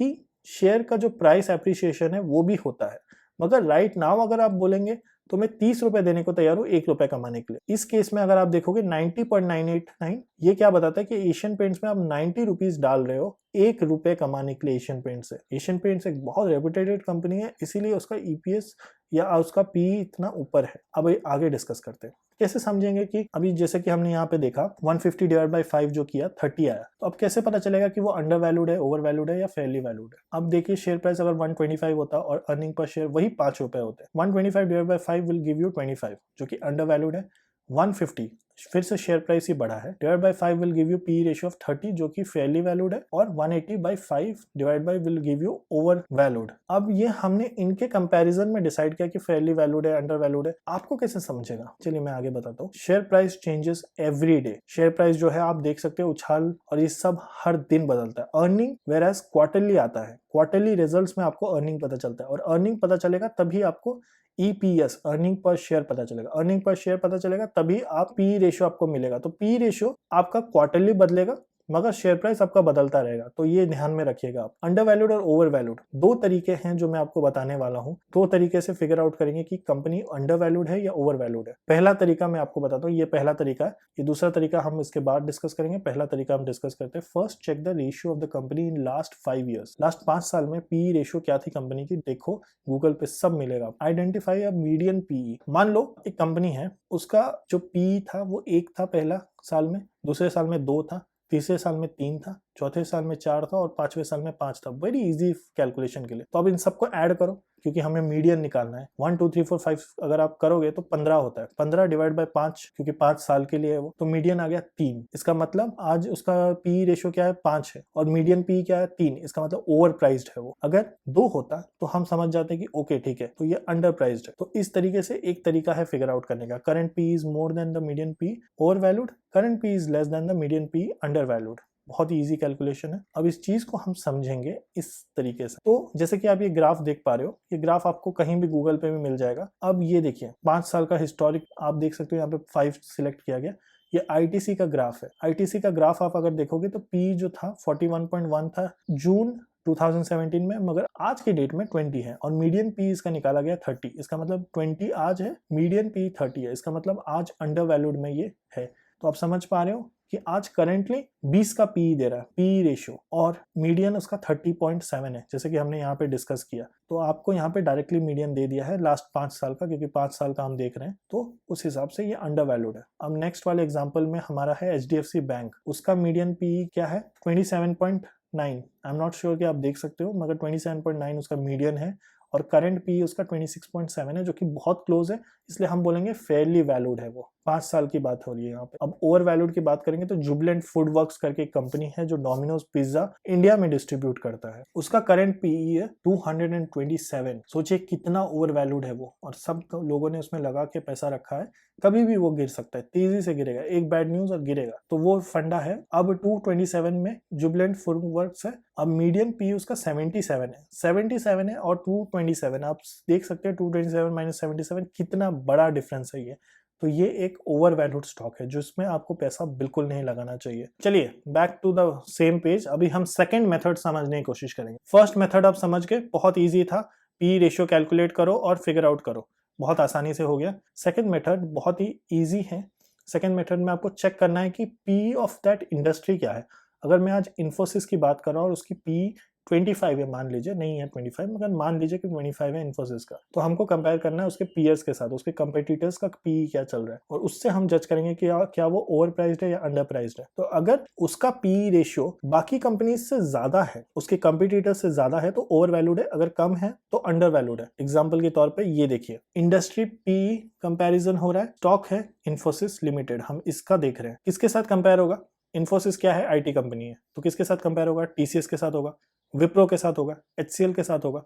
कि शेयर का जो प्राइस एप्रिसिएशन है वो भी होता है। मगर राइट नाउ अगर आप बोलेंगे तो मैं 30 रुपए देने को तैयार हूँ 1 रुपए कमाने के लिए। इस केस में अगर आप देखोगे 90.989, ये क्या बताता है कि एशियन पेंट्स में आप 90 रुपीज डाल रहे हो 1 रुपए कमाने के लिए एशियन पेंट्स से। एशियन पेंट्स एक बहुत रेपुटेटेड कंपनी है, इसीलिए उसका ईपीएस या उसका पीई इतना ऊपर है। अब आगे डिस्कस करते हैं कैसे समझेंगे कि अभी जैसे कि हमने यहाँ पे देखा 150 डिवाइड बाय 5 जो किया 30 आया। तो अब कैसे पता चलेगा कि वो अंडर वैल्यूड है, ओवर वैल्यूड है या फेयरली वैल्यूड है? अब देखिए, शेयर प्राइस अगर 125 होता और अर्निंग पर शेयर वही 5 रुपए होते, 125 divide by 5 will give you 25 जो कि अंडर वैल्यूड है। 150 फिर से शेयर प्राइस ही बढ़ा है, divide by 5 will give you P ratio of 30 जो कि फेयरली वैल्यूड है, और 180 by 5 divide by will give you over valued. अब ये हमने इनके कंपैरिजन में डिसाइड किया कि फेयरली वैल्यूड है, अंडर वैल्यूड है। आपको कैसे समझेगा? चलिए मैं आगे बताता हूँ। Share price changes every day. Share price जो है आप देख सकते हो उछाल और ये सब हर दिन बदलता है। अर्निंग वेयर एज क्वार्टरली आता है, क्वार्टरली रिजल्ट्स में आपको अर्निंग पता चलता है, और अर्निंग पता चलेगा तभी आपको ईपीएस अर्निंग पर शेयर पता चलेगा। अर्निंग पर शेयर पता चलेगा तभी आप पी रेशियो आपको मिलेगा। तो पी रेशियो आपका क्वार्टरली बदलेगा मगर शेयर प्राइस आपका बदलता रहेगा। तो ये ध्यान में रखिएगा आप। अंडर वैल्यूड और ओवर वैल्यूड दो तरीके हैं जो मैं आपको बताने वाला हूँ। दो तरीके से फिगर आउट करेंगे कि कंपनी अंडर वैल्यूड है या ओवर वैल्यूड है। पहला तरीका मैं आपको बताता हूँ, ये पहला तरीका है। ये दूसरा तरीका हम इसके बाद डिस्कस करेंगे। पहला तरीका हम डिस्कस करते हैं। First check the ratio of the company in last 5 years. Last 5 साल में पी रेशियो क्या थी कंपनी की, देखो गूगल पे सब मिलेगा। Identify a median PE. मान लो एक कंपनी है, उसका जो पी था वो 1 था पहला साल में, दूसरे साल में 2 था, तीसरे साल में 3 था, चौथे साल में 4 था और 5वें साल में 5 था। वेरी इजी कैलकुलेशन के लिए। तो अब इन सबको ऐड करो क्योंकि हमें मीडियन निकालना है। 1 2 3 4 5 अगर आप करोगे तो 15 होता है। 15 डिवाइड बाय 5 क्योंकि 5 साल के लिए है वो, तो मीडियन आ गया 3। इसका मतलब आज उसका पी रेशियो क्या है, 5 है, और मीडियन पी क्या है, 3। इसका मतलब ओवर प्राइस्ड है वो। अगर 2 होता तो हम समझ जाते कि ओके ठीक है, तो ये अंडर प्राइस्ड है। तो इस तरीके से एक तरीका है फिगर आउट करने का। Current P is more than the median P over valued, current P is less than the median P under valued. बहुत ही इजी कैलकुलेशन है। अब इस चीज को हम समझेंगे इस तरीके से। तो जैसे कि आप ये ग्राफ देख पा रहे हो, ये ग्राफ आपको कहीं भी गूगल पे भी मिल जाएगा। अब ये देखिए 5 साल का हिस्टोरिक आप देख सकते हो, यहाँ पे 5 सिलेक्ट किया गया। ये आईटीसी का ग्राफ है। आईटीसी का ग्राफ आप अगर देखोगे तो पी जो था 41.1 था जून 2017 में, मगर आज की डेट में 20 है, और मीडियन पी इसका निकाला गया 30। इसका मतलब 20 आज है, मीडियन पी 30 है। इसका मतलब आज अंडर वैल्यूड में ये है। तो आप समझ पा रहे हो कि आज करेंटली 20 का पी दे रहा है, पी रेशियो, और मीडियन उसका 30.7 है, जैसे कि हमने यहाँ पे डिस्कस किया। तो आपको यहाँ पे डायरेक्टली मीडियन दे दिया है लास्ट 5 साल का, क्योंकि 5 साल का हम देख रहे हैं, तो उस हिसाब से ये अंडर वैल्यूड है। अब नेक्स्ट वाले एग्जाम्पल में हमारा है HDFC बैंक। उसका मीडियन पी क्या है, 27.9। आई एम नॉट श्योर कि आप देख सकते हो, मगर 27.9 उसका मीडियन है, और करंट पी उसका 26.7 है, जो कि बहुत क्लोज है, इसलिए हम बोलेंगे फेयरली वैल्यूड है वो। 5 साल की बात हो रही है यहाँ पे। अब ओवर वैल्यूड की बात करेंगे तो जुबिलेंट फूड वर्क्स करके एक कंपनी है जो डोमिनोज पिज्जा इंडिया में डिस्ट्रीब्यूट करता है। उसका करंट पीई है 227। सोचिए कितना ओवर वैल्यूड है वो, और सब लोगों ने उसमें लगा के पैसा रखा है। कभी भी वो गिर सकता है, तेजी से गिरेगा, एक बैड न्यूज और गिरेगा। तो वो फंडा है। अब 227 में जुबिलेंट फूड वर्क्स है। अब मीडियन पी उसका 77 है, 77 है और 227। आप देख सकते हैं 227 माइनस 77 कितना बड़ा डिफरेंस है ये। तो ये एक ओवर वैल्यूड स्टॉक है जिसमें आपको पैसा बिल्कुल नहीं लगाना चाहिए। चलिए back to the same page. अभी हम सेकंड मेथड समझने की कोशिश करेंगे। फर्स्ट मेथड आप समझ गए, बहुत इजी था, पी रेशियो कैलकुलेट करो और फिगर आउट करो, बहुत आसानी से हो गया। सेकंड मेथड बहुत ही इजी है। सेकंड मेथड में आपको चेक करना है कि पी ऑफ दैट इंडस्ट्री क्या है। अगर मैं आज इन्फोसिस की बात कर रहा हूँ और उसकी पी 25 है, मान लीजिए, नहीं है 25, मगर मान लीजिए कि 25 है इन्फोसिस का, तो हमको कंपेयर करना है उसके पीयर्स के साथ, उसके कंपेटिटर्स का पी क्या चल रहा है, और उससे हम जज करेंगे कि क्या वो ओवर प्राइस्ड है या अंडर प्राइस्ड है। तो अगर उसका पी रेशियो बाकी कंपनीज से ज्यादा है, उसके कंपेटिटर्स से ज्यादा है, तो ओवर वैल्यूड है, अगर कम है तो अंडर वैल्यूड है। एग्जाम्पल के तौर पर ये देखिए, इंडस्ट्री पी कंपेरिजन हो रहा है, स्टॉक है इन्फोसिस लिमिटेड, हम इसका देख रहे हैं। किसके साथ कंपेयर होगा? इन्फोसिस क्या है, आईटी कंपनी है, तो किसके साथ कंपेयर होगा? टीसीएस के साथ होगा, विप्रो के साथ होगा, एचसीएल के साथ होगा।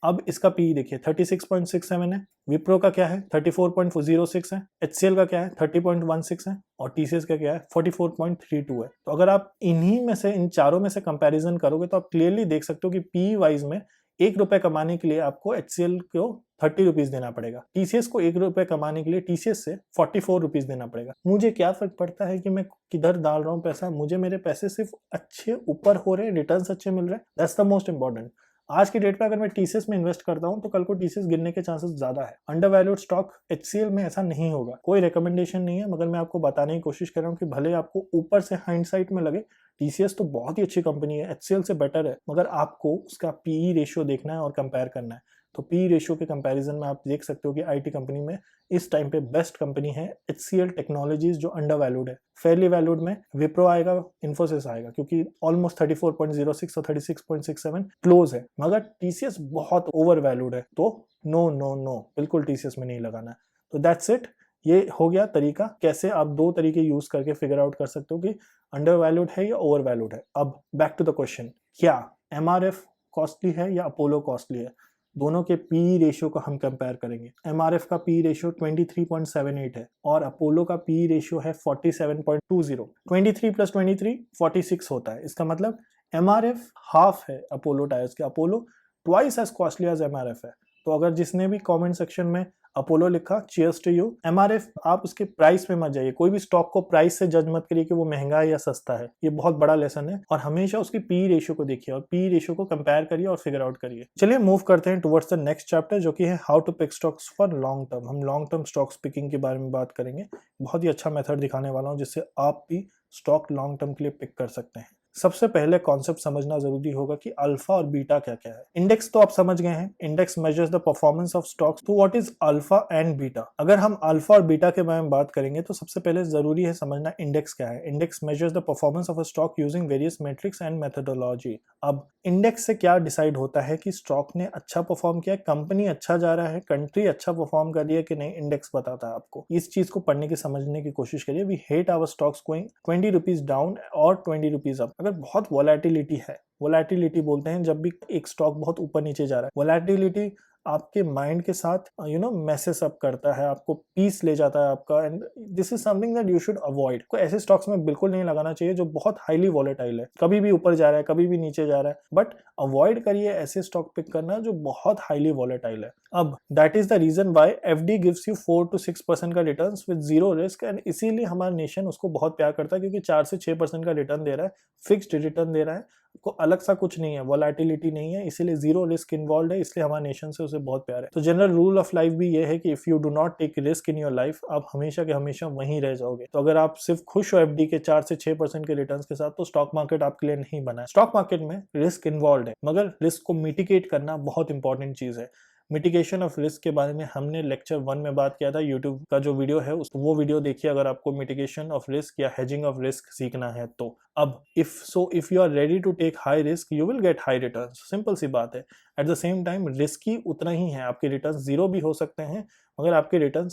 अब इसका पी देखिए 36.67 है, विप्रो का क्या है 34.06 है, एचसीएल का क्या है 30.16 है, और टीसीएस का क्या है 44.32 है। तो अगर आप इन्हीं में से, इन चारों में से कंपैरिजन करोगे तो आप क्लियरली देख सकते हो कि पी वाइज में ₹1 कमाने के लिए आपको एचसीएल को 30 रुपीज देना पड़ेगा, टीसीएस को ₹1 कमाने के लिए टीसीएस से 44 रुपीज देना पड़ेगा। मुझे क्या फर्क पड़ता है कि मैं किधर डाल रहा हूँ पैसा, मुझे मेरे पैसे सिर्फ अच्छे ऊपर हो रहे हैं, रिटर्न्स अच्छे मिल रहे हैं, दैट्स द मोस्ट इंपॉर्टेंट। आज की डेट पे अगर मैं टीसीएस में इन्वेस्ट करता हूं तो कल को टीसीएस गिरने के चांसेस ज्यादा है। अंडर वैल्यूड स्टॉक एचसीएल में ऐसा नहीं होगा। कोई रिकमेंडेशन नहीं है, मगर मैं आपको बताने की कोशिश कर रहा हूं कि भले आपको ऊपर से हाइंडसाइट में लगे टीसीएस तो बहुत ही अच्छी कंपनी है, एचसीएल से बेटर है, मगर आपको उसका पीई रेशियो देखना है और कंपेयर करना है। तो पी रेशियो के कंपैरिजन में आप देख सकते हो कि आईटी कंपनी में इस टाइम पे बेस्ट कंपनी है एचसीएल टेक्नोलॉजीज, जो अंडर वैल्यूड है। फेयरली वैल्यूड में विप्रो आएगा, इन्फोसिस आएगा, क्योंकि ऑलमोस्ट 34.06 और 36.67 क्लोज है, मगर टीसीएस बहुत ओवर वैल्यूड है। तो नो नो नो, बिल्कुल टीसीएस में नहीं लगाना है। तो दैट्स इट। ये हो गया तरीका, कैसे आप 2 तरीके यूज करके फिगर आउट कर सकते हो कि अंडर वैल्यूड है या ओवर वैल्यूड है। अब बैक टू द क्वेश्चन, क्या एमआरएफ कॉस्टली है या अपोलो कॉस्टली है? दोनों के पी रेशियो को हम कंपेयर करेंगे। एमआरएफ का पी रेशियो 23.78 है और अपोलो का पी रेशियो है 47.20। 23 + 23 46 होता है। इसका मतलब एमआरएफ हाफ है अपोलो टायर्स के। Apollo twice as costly as MRF है। तो अगर जिसने भी कमेंट सेक्शन में अपोलो लिखा, चीयर्स टू यू। एमआरएफ, आप उसके प्राइस पे मत जाइए, कोई भी स्टॉक को प्राइस से जज मत करिए कि वो महंगा है या सस्ता है, ये बहुत बड़ा लेसन है। और हमेशा उसकी पी रेशियो को देखिए और पी रेशियो को कंपेयर करिए और फिगर आउट करिए। चलिए मूव करते हैं टुवर्ड्स द नेक्स्ट चैप्टर, जो कि है how to pick stocks for long term. हम लॉन्ग टर्म स्टॉक्स पिकिंग के बारे में बात करेंगे। बहुत ही अच्छा मेथड दिखाने वाला हूँ जिससे आप भी स्टॉक लॉन्ग टर्म के लिए पिक कर सकते हैं। सबसे पहले कॉन्सेप्ट समझना जरूरी होगा कि अल्फा और बीटा क्या क्या है। इंडेक्स तो आप समझ गए हैं, index measures the performance of stocks. तो what is alpha and beta? अगर हम अल्फा और बीटा के बारे में बात करेंगे तो सबसे पहले जरूरी है समझना इंडेक्स क्या है। Index measures the performance of a stock using various matrix and methodology. अब इंडेक्स से क्या डिसाइड होता है कि स्टॉक ने अच्छा परफॉर्म किया, कंपनी अच्छा जा रहा है, कंट्री अच्छा परफॉर्म कर रही है कि नहीं, इंडेक्स बताता है आपको। इस चीज को पढ़ने की समझने की कोशिश करिए। We hate our stocks going 20 rupees down और 20 रुपीज अप। अगर बहुत वोलेटिलिटी है, वोलेटिलिटी बोलते हैं जब भी एक स्टॉक बहुत ऊपर नीचे जा रहा है, वोलेटिलिटी आपके माइंड के साथ मैसेस अप करता है, आपको पीस ले जाता है आपका, and this is something that you should avoid. को ऐसे स्टॉक्स में बिल्कुल नहीं लगाना चाहिए जो बहुत हाईली वॉलेटाइल है, कभी भी ऊपर जा रहा है कभी भी नीचे जा रहा है, बट अवॉइड करिए ऐसे स्टॉक पिक करना जो बहुत हाईली वॉलेटाइल है। अब that is the reason why FD gives you 4 to 6% का return with zero risk, and इसीलिए हमारा नेशन उसको बहुत प्यार करता है, क्योंकि 4 से 6% का रिटर्न दे रहा है, फिक्स्ड रिटर्न दे रहा है, को अलग सा कुछ नहीं है, वोलेटिलिटी नहीं है, इसीलिए जीरो रिस्क इन्वॉल्व है, इसलिए हमारे नेशन से उसे बहुत प्यार है। तो जनरल रूल ऑफ लाइफ भी ये है कि if you do not take risk in your life, आप हमेशा के हमेशा वहीं रह जाओगे। तो अगर आप सिर्फ खुश हो एफडी के 4 से 6% के रिटर्न के साथ, तो स्टॉक मार्केट आपके लिए नहीं बना है। स्टॉक मार्केट में रिस्क इन्वॉल्व है, मगर रिस्क को मिटिगेट करना बहुत इंपॉर्टेंट चीज है। मिटिगेशन ऑफ रिस्क के बारे में हमने लेक्चर 1 में बात किया था, यूट्यूब का जो वीडियो है वो वीडियो देखिए अगर आपको मिटिगेशन ऑफ रिस्क या हेजिंग ऑफ रिस्क सीखना है तो। अब if you are ready to take high risk, you will get high return, simple सी बात है। At the same time risky उतना ही है, आपके रिटर्न जीरो भी हो सकते हैं, मगर आपके रिटर्न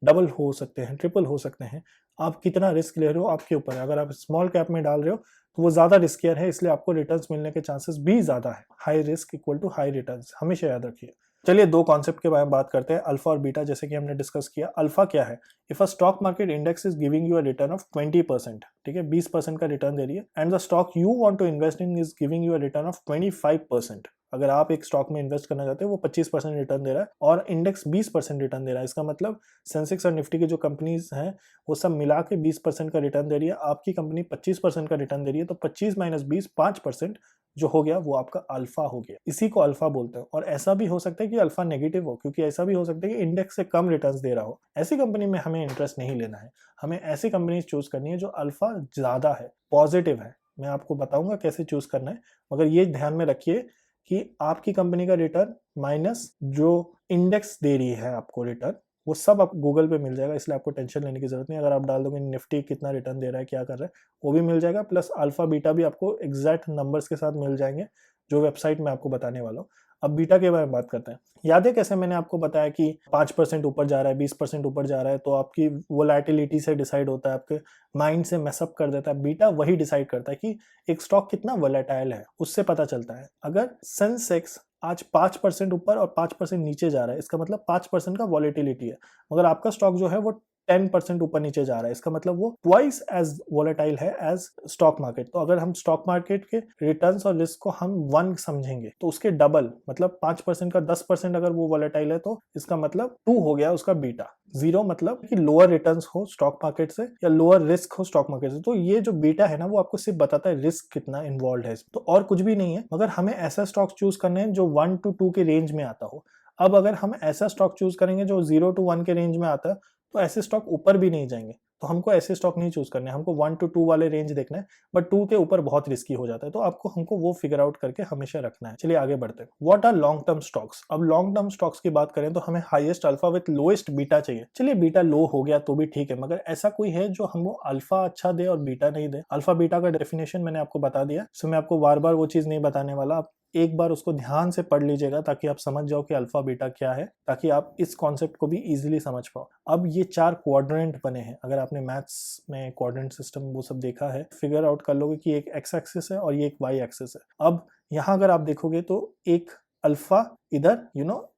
डबल हो सकते हैं, ट्रिपल हो सकते हैं। आप कितना रिस्क ले रहे हो आपके ऊपर है। अगर आप स्मॉल कैप में डाल रहे हो तो वो ज्यादा रिस्कियर है, इसलिए आपको रिटर्न्स मिलने के चांसेस भी ज्यादा है। High risk equal to high returns, हमेशा याद रखिए। चलिए दो कॉन्सेप्ट के बारे में बात करते हैं, अल्फा और बीटा, जैसे कि हमने डिस्कस किया। अल्फा क्या है? If a stock market index is giving you a return of 20%, ठीक है, 20% का रिटर्न दे रही है, and the stock you want to invest in is giving you a return of 25%। अगर आप एक स्टॉक में इन्वेस्ट करना चाहते हो, वो 25% रिटर्न दे रहा है और इंडेक्स 20% रिटर्न दे रहा है। इसका मतलब सेंसेक्स और निफ्टी की जो कंपनीज हैं वो सब मिला के 20% का रिटर्न दे रही है, आपकी कंपनी 25% का रिटर्न दे रही है, तो 25 माइनस 20 5% जो हो गया वो आपका अल्फा हो गया। इसी को अल्फा बोलते हैं। और ऐसा भी हो सकता है कि अल्फा नेगेटिव हो, क्योंकि ऐसा भी हो सकता है कि इंडेक्स से कम रिटर्न्स दे रहा हो। ऐसी कंपनी में हमें इंटरेस्ट नहीं लेना है, हमें ऐसी कंपनी चूज करनी है जो अल्फा ज्यादा है, पॉजिटिव है। मैं आपको बताऊंगा कैसे चूज करना है, मगर ये ध्यान में रखिए कि आपकी कंपनी का रिटर्न माइनस जो इंडेक्स दे रही है आपको रिटर्न, वो सब आप गूगल पे मिल जाएगा, इसलिए आपको टेंशन लेने की जरूरत नहीं। अगर आप डाल दोगे निफ्टी कितना रिटर्न दे रहा है, क्या कर रहा है, वो भी मिल जाएगा, प्लस अल्फा बीटा भी आपको एग्जैक्ट नंबर्स के साथ मिल जाएंगे जो वेबसाइट में आपको बताने वाला हूँ। अब बीटा के बारे में बात करते हैं। याद है कैसे मैंने आपको बताया कि 5% ऊपर जा रहा है, 20% ऊपर जा रहा है, तो आपकी वोलेटिलिटी से डिसाइड होता है, आपके माइंड से मैसअप कर देता है। बीटा वही डिसाइड करता है कि एक स्टॉक कितना वोलेटाइल है, उससे पता चलता है। अगर सेंसेक्स आज 5% ऊपर और 5% नीचे जा रहा है, इसका मतलब 5% का वॉलेटिलिटी है, मगर आपका स्टॉक जो है वो 10% ऊपर नीचे जा रहा है, इसका मतलब वो ट्वाइस एज वॉलेटाइल है एज स्टॉक मार्केट। तो अगर हम स्टॉक मार्केट के रिटर्न्स और रिस्क को हम 1 समझेंगे तो उसके डबल, मतलब 5% का 10% अगर वो वॉलेटाइल है तो इसका मतलब 2 हो गया उसका बीटा। 0 मतलब कि लोअर रिटर्न्स हो स्टॉक मार्केट से या लोअर रिस्क हो स्टॉक मार्केट से। तो ये जो बीटा है ना, वो आपको सिर्फ बताता है रिस्क कितना इन्वॉल्व है, तो और कुछ भी नहीं है। मगर हमें ऐसा स्टॉक चूज करना है जो 1 to 2 के रेंज में आता हो। अब अगर हम ऐसा स्टॉक चूज करेंगे जो 0 to 1 के रेंज में आता है, तो ऐसे स्टॉक ऊपर भी नहीं जाएंगे, तो हमको ऐसे स्टॉक नहीं चूज करने, हमको 1 to 2 वाले रेंज देखना है। बट 2 के ऊपर बहुत रिस्की हो जाता है, तो आपको हमको वो फिगर आउट करके हमेशा रखना है। चलिए आगे बढ़ते हैं। What are long term stocks? अब लॉन्ग टर्म स्टॉक्स की बात करें तो हमें highest alpha with lowest beta चाहिए। चलिए बीटा लो हो गया तो भी ठीक है, मगर ऐसा कोई है जो हमको अल्फा अच्छा दे और बीटा नहीं दे? अल्फा बीटा का डेफिनेशन मैंने आपको बता दिया, सो मैं आपको बार बार वो चीज नहीं बताने वाला। आप एक बार उसको ध्यान से पढ़ लीजिएगा ताकि आप समझ जाओ कि अल्फा बीटा क्या है, ताकि आप इस कॉन्सेप्ट को भी इजीली समझ पाओ। अब ये 4 क्वाड्रेंट बने हैं, अगर आपने मैथ्स में क्वाड्रेंट सिस्टम वो सब देखा है, फिगर आउट कर लोगे कि एक एक्स एक्सिस है और ये एक वाई एक्सिस है। अब यहाँ अगर आप देखोगे तो एक अल्फा इधर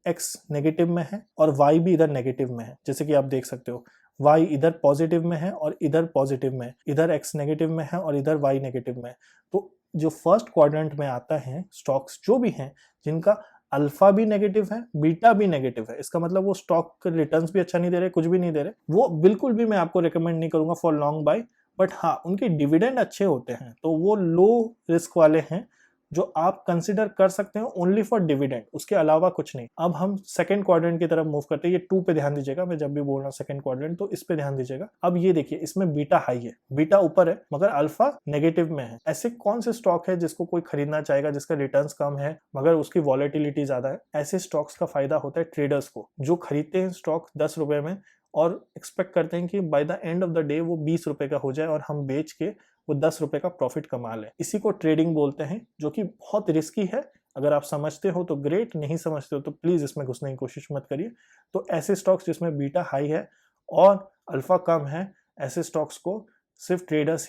एक्स नेगेटिव में है और वाई भी इधर नेगेटिव में है, जैसे कि आप देख सकते हो y इधर पॉजिटिव में है और इधर पॉजिटिव में है, इधर x नेगेटिव में है और इधर y नेगेटिव में है। तो जो फर्स्ट क्वाड्रेंट में आता है स्टॉक्स जो भी हैं जिनका अल्फा भी नेगेटिव है, बीटा भी नेगेटिव है, इसका मतलब वो स्टॉक रिटर्न्स भी अच्छा नहीं दे रहे, कुछ भी नहीं दे रहे, वो बिल्कुल भी मैं आपको रिकमेंड नहीं करूंगा फॉर लॉन्ग बाय। बट हाँ, उनके डिविडेंड अच्छे होते हैं, तो वो लो रिस्क वाले हैं, जो आप कंसिडर कर सकते हो ओनली फॉर डिविडेंड, उसके अलावा कुछ नहीं। अब हम सेकंड क्वाड्रेंट की तरफ मूव करते हैं। ये 2 पे ध्यान दीजिएगा, मैं जब भी बोल रहा हूँ सेकंड क्वाड्रेंट तो इस पे ध्यान दीजिएगा। अब ये देखिए, इसमें बीटा हाई है, बीटा ऊपर है, मगर अल्फा नेगेटिव में है। ऐसे कौन से स्टॉक है जिसको कोई खरीदना चाहेगा, जिसका रिटर्न्स कम है मगर उसकी वॉलेटिलिटी ज्यादा है? ऐसे स्टॉक्स का फायदा होता है ट्रेडर्स को, जो खरीदते हैं स्टॉक 10 रुपए में और एक्सपेक्ट करते हैं कि by the end of the day वो 20 रुपए का हो जाए और हम बेच के वो 10 रुपए का प्रॉफिट कमा लें। इसी को ट्रेडिंग बोलते हैं, जो कि बहुत रिस्की है। अगर आप समझते हो तो ग्रेट, नहीं समझते हो तो प्लीज इसमें घुसने की कोशिश मत करिए। तो ऐसे स्टॉक्स जिसमें बीटा हाई है और अल्फा कम है, ऐसे स्टॉक्स को सिर्फ ट्रेडर्स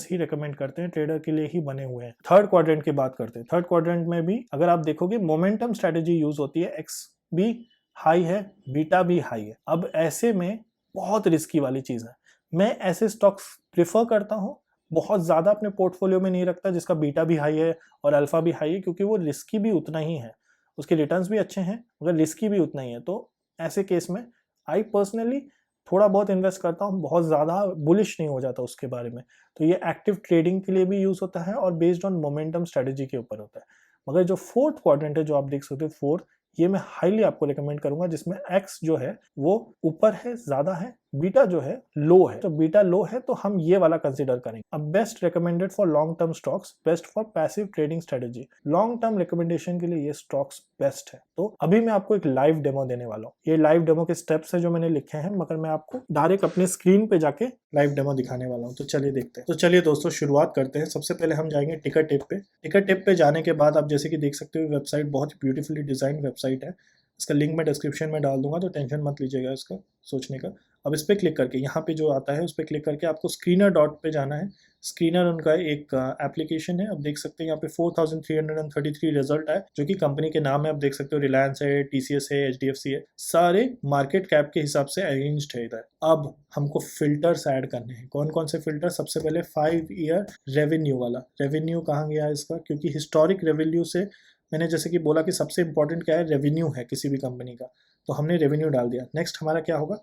ही रेकमेंड करते हैं, ट्रेडर के लिए ही बने हुए हैं। थर्ड क्वाड्रेंट की बात करते हैं। थर्ड क्वाड्रेंट में भी अगर आप देखोगे मोमेंटम स्ट्रेटेजी यूज होती है। एक्स भी हाई है, बीटा भी हाई है। अब ऐसे में बहुत रिस्की वाली चीज है। मैं ऐसे स्टॉक्स प्रिफर करता हूं, बहुत ज्यादा अपने पोर्टफोलियो में नहीं रखता जिसका बीटा भी हाई है और अल्फा भी हाई है, क्योंकि वो रिस्की भी उतना ही है। उसके रिटर्न्स भी अच्छे हैं मगर रिस्की भी उतना ही है। तो ऐसे केस में आई पर्सनली थोड़ा बहुत इन्वेस्ट करता हूँ, बहुत ज्यादा बुलिश नहीं हो जाता उसके बारे में। तो ये एक्टिव ट्रेडिंग के लिए भी यूज होता है और बेस्ड ऑन मोमेंटम स्ट्रेटेजी के ऊपर होता है। मगर जो फोर्थ क्वाड्रेंट है, जो आप देख सकते हो फोर्थ, ये मैं हाईली आपको रिकमेंड करूंगा, जिसमें एक्स जो है वो ऊपर है, ज्यादा है, बीटा जो है लो है। तो बीटा लो है तो हम ये वाला कंसीडर करेंगे। अब best recommended for long term stocks, best for passive trading strategy. Long term recommendation के लिए ये स्टॉक्स बेस्ट है। तो अभी मैं आपको एक लाइव डेमो देने वाला हूँ। ये लाइव डेमो के स्टेप्स है जो मैंने लिखे हैं, मगर मैं आपको डायरेक्ट अपने स्क्रीन पे जाके लाइव डेमो दिखाने वाला हूँ। तो चलिए देखते हैं। तो चलिए दोस्तों शुरुआत करते हैं। सबसे पहले हम जाएंगे टिकर टिप पे। टिकर टिप पे जाने के बाद आप जैसे कि देख सकते हो, वेबसाइट बहुत ब्यूटीफुली डिजाइन वेबसाइट है। इसका लिंक मैं डिस्क्रिप्शन में डाल दूंगा, तो टेंशन मत लीजिएगा इसका सोचने का। अब इस पर क्लिक करके यहाँ पे जो आता है उस पर क्लिक करके आपको स्क्रीनर डॉट पे जाना है। स्क्रीनर उनका एक एप्लीकेशन है। अब देख सकते हैं यहाँ पे 4333 रिजल्ट है, जो कि कंपनी के नाम है। आप देख सकते हो रिलायंस है, TCS है, HDFC है, सारे मार्केट कैप के हिसाब से अरेंज्ड है इधर। अब हमको फिल्टर्स ऐड करने हैं। कौन कौन से फिल्टर? सबसे पहले 5 ईयर रेवेन्यू वाला। रेवेन्यू कहाँ गया इसका? क्योंकि हिस्टोरिक रेवेन्यू से मैंने जैसे कि बोला कि सबसे इंपॉर्टेंट क्या है, रेवेन्यू है किसी भी कंपनी का, तो हमने रेवेन्यू डाल दिया। नेक्स्ट हमारा क्या होगा?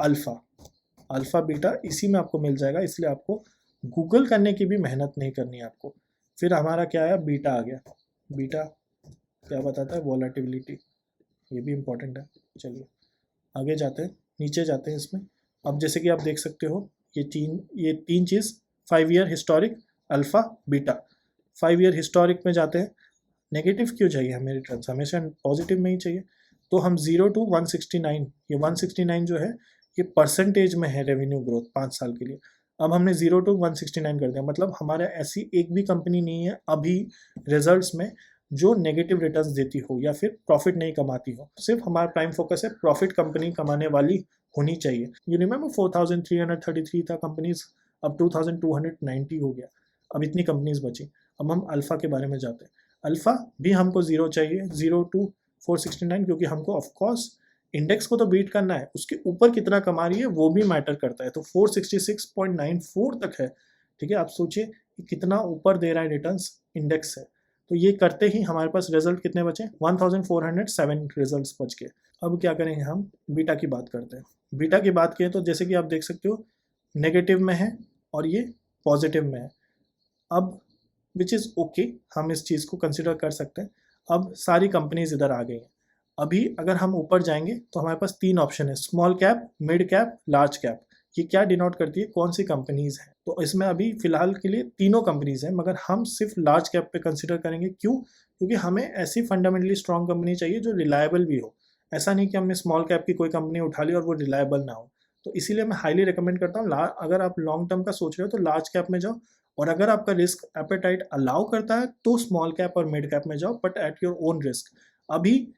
अल्फा बीटा, इसी में आपको मिल जाएगा, इसलिए आपको गूगल करने की भी मेहनत नहीं करनी है आपको। फिर हमारा क्या आया? बीटा आ गया। बीटा क्या बताता है? वॉलेटिलिटी, ये भी इंपॉर्टेंट है। चलिए आगे जाते हैं, नीचे जाते हैं इसमें। अब जैसे कि आप देख सकते हो ये तीन चीज़, 5 year historic, alpha, beta. 5 year historic में जाते हैं। नेगेटिव क्यों चाहिए हमें रिटर्न्स? हमेशा पॉजिटिव में ही चाहिए। तो हम 0 to 169, ये 169 जो है ये परसेंटेज में है रेवेन्यू ग्रोथ 5 साल के लिए। अब हमने 0 to 169 कर दिया, मतलब हमारा ऐसी एक भी कंपनी नहीं है अभी रिजल्ट्स में जो नेगेटिव रिटर्न्स देती हो या फिर प्रॉफिट नहीं कमाती हो। सिर्फ हमारा प्राइम फोकस है प्रॉफिट कंपनी कमाने वाली होनी चाहिए। यू रिमेंबर 4333 था कंपनीज, अब 2290 हो गया। अब इतनी कंपनीज बची। अब हम अल्फा के बारे में जाते हैं। अल्फा भी हमको 0 चाहिए, 0 to 469, क्योंकि हमको ऑफकोर्स इंडेक्स को तो बीट करना है, उसके ऊपर कितना कमा रही है वो भी मैटर करता है। तो 466.94 तक है। ठीक है, आप सोचिए कितना ऊपर दे रहा है रिटर्न्स इंडेक्स से। तो ये करते ही हमारे पास रिजल्ट कितने बचे? 1407 रिजल्ट्स बच गए। अब क्या करेंगे? हम बीटा की बात करते हैं। बीटा की बात करें तो जैसे कि आप देख सकते हो नेगेटिव में है और ये पॉजिटिव में है। अब विच इज़ ओके, हम इस चीज़ को कंसिडर कर सकते हैं। अब सारी कंपनीज इधर आ गई हैं। अभी अगर हम ऊपर जाएंगे तो हमारे पास 3 ऑप्शन है, small cap, mid cap, large cap. ये क्या डिनोट करती है? कौन सी कंपनीज हैं? तो इसमें अभी फिलहाल के लिए तीनों कंपनीज हैं, मगर हम सिर्फ लार्ज कैप पे कंसिडर करेंगे। क्यों? क्योंकि हमें ऐसी फंडामेंटली स्ट्रॉन्ग कंपनी चाहिए जो रिलायबल भी हो। ऐसा नहीं कि हमने स्मॉल कैप की कोई कंपनी उठा ली और वो रिलायबल ना हो। तो इसीलिए मैं हाईली रिकमेंड करता हूँ, अगर आप लॉन्ग टर्म का सोच रहे हो तो लार्ज कैप में जाओ, और अगर आपका रिस्क एपेटाइट अलाउ करता है तो स्मॉल कैप और मिड कैप में जाओ, but at your own risk. अभी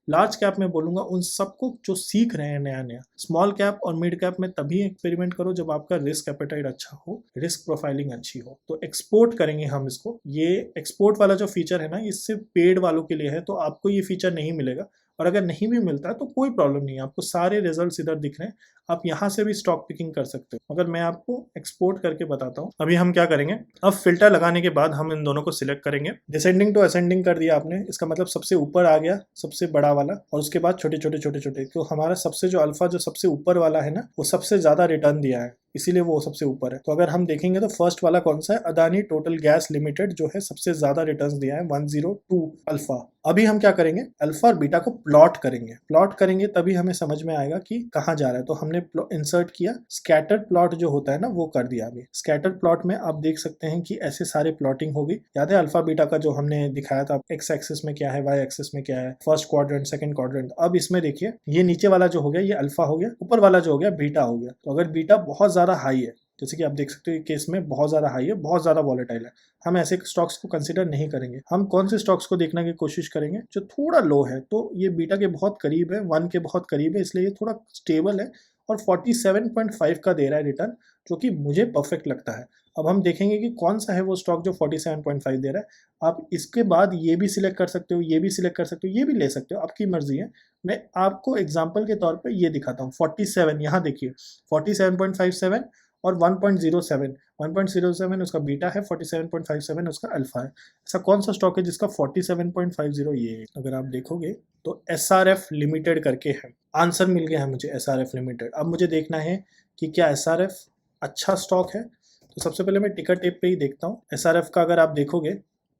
लार्ज कैप में बोलूंगा उन सबको जो सीख रहे हैं नया नया। स्मॉल कैप और मिड कैप में तभी एक्सपेरिमेंट करो जब आपका रिस्क एपेटाइट अच्छा हो, रिस्क प्रोफाइलिंग अच्छी हो। तो एक्सपोर्ट करेंगे हम इसको। ये एक्सपोर्ट वाला जो फीचर है ना, ये सिर्फ पेड वालों के लिए है, तो आपको ये फीचर नहीं मिलेगा। और अगर नहीं भी मिलता है तो कोई प्रॉब्लम नहीं है, आपको सारे रिजल्ट्स इधर दिख रहे हैं, आप यहाँ से भी स्टॉक पिकिंग कर सकते हो। अगर मैं आपको एक्सपोर्ट करके बताता हूँ। अभी हम क्या करेंगे? अब फिल्टर लगाने के बाद हम इन दोनों को सिलेक्ट करेंगे। डिसेंडिंग टू असेंडिंग कर दिया आपने, इसका मतलब सबसे ऊपर आ गया सबसे बड़ा वाला, और उसके बाद छोटे छोटे छोटे छोटे। तो हमारा सबसे जो अल्फा जो सबसे ऊपर वाला है ना, वो सबसे ज्यादा रिटर्न दिया है। इसीलिए वो सबसे ऊपर है। तो अगर हम देखेंगे तो फर्स्ट वाला कौन सा है, अदानी टोटल गैस लिमिटेड जो है सबसे ज्यादा रिटर्न्स दिया है 102 अल्फा। अभी हम क्या करेंगे, अल्फा और बीटा को प्लॉट करेंगे तभी हमें समझ में आएगा कि कहाँ जा रहा है। तो हमने इंसर्ट किया, स्कैटर प्लॉट जो होता है ना वो कर दिया। अभी स्कैटर प्लॉट में आप देख सकते हैं कि ऐसे सारे प्लॉटिंग होगी। याद है अल्फा बीटा का जो हमने दिखाया था, एक्स एक्सिस में क्या है, वाई एक्सिस में क्या है, फर्स्ट क्वाड्रेंट, सेकंड क्वाड्रेंट। अब इसमें देखिए ये नीचे वाला जो हो गया ये अल्फा हो गया, ऊपर वाला जो हो गया बीटा हो गया। तो अगर बीटा बहुत ज्यादा हाई है, जैसे कि आप देख सकते हो ये केस में बहुत ज्यादा हाई है, बहुत ज्यादा वॉलेटाइल है, हम ऐसे स्टॉक्स को कंसीडर नहीं करेंगे। हम कौन से स्टॉक्स को देखने की कोशिश करेंगे, जो थोड़ा लो है। तो ये बीटा के बहुत करीब है, 1 के बहुत करीब है, इसलिए ये थोड़ा स्टेबल है और 47.5 का दे रहा है रिटर्न, जो कि मुझे परफेक्ट लगता है। अब हम देखेंगे कि कौन सा है वो स्टॉक जो 47.5 दे रहा है। आप इसके बाद ये भी सिलेक्ट कर सकते हो, ये भी सिलेक्ट कर सकते हो, ये भी ले सकते हो, आपकी मर्जी है। मैं आपको एग्जाम्पल के तौर पर ये दिखाता हूँ। 47, यहाँ देखिए 47.57 और 1.07, 1.07 उसका बीटा है, 47.57 उसका अल्फा है। ऐसा कौन सा स्टॉक है जिसका 47.50 ये है? अगर आप देखोगे तो SRF लिमिटेड करके है। आंसर मिल गया है मुझे, SRF लिमिटेड। अब मुझे देखना है कि क्या SRF अच्छा स्टॉक है। तो सबसे पहले मैं टिकर टेप पे ही देखता हूँ। SRF का अगर आप देखोगे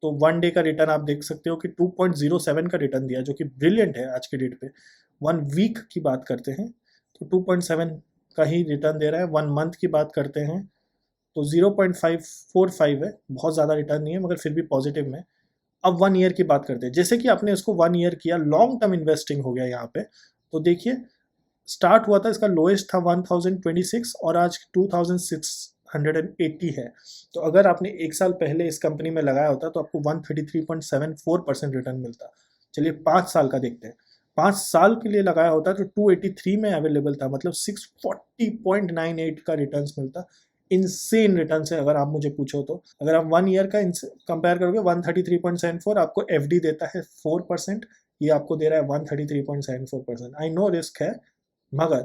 तो 1 डे का रिटर्न आप देख सकते हो कि 2.07 का रिटर्न दिया, जो कि ब्रिलियंट है आज के डेट पे। 1 वीक की बात करते हैं तो 2.7 का ही रिटर्न दे रहा है। 1 मंथ की बात करते हैं तो 0.545 है, बहुत ज़्यादा रिटर्न नहीं है मगर फिर भी पॉजिटिव में। अब 1 ईयर की बात करते हैं, जैसे कि आपने इसको 1 ईयर किया, लॉन्ग टर्म इन्वेस्टिंग हो गया यहाँ पे। तो देखिए स्टार्ट हुआ था, इसका लोएस्ट था 1026 और आज 2680 है। तो अगर आपने 1 साल पहले इस कंपनी में लगाया होता तो आपको 133.74% रिटर्न मिलता। चलिए 5 साल का देखते हैं। 5 साल के लिए लगाया होता तो 283 में अवेलेबल था, मतलब 640.98 का रिटर्न्स मिलता। इनसेन रिटर्न है अगर आप मुझे पूछो तो। अगर आप 1 ईयर का कंपेयर करोगे 133.74, आपको एफडी देता है 4%, ये आपको दे रहा है 133.74%। आई नो रिस्क है मगर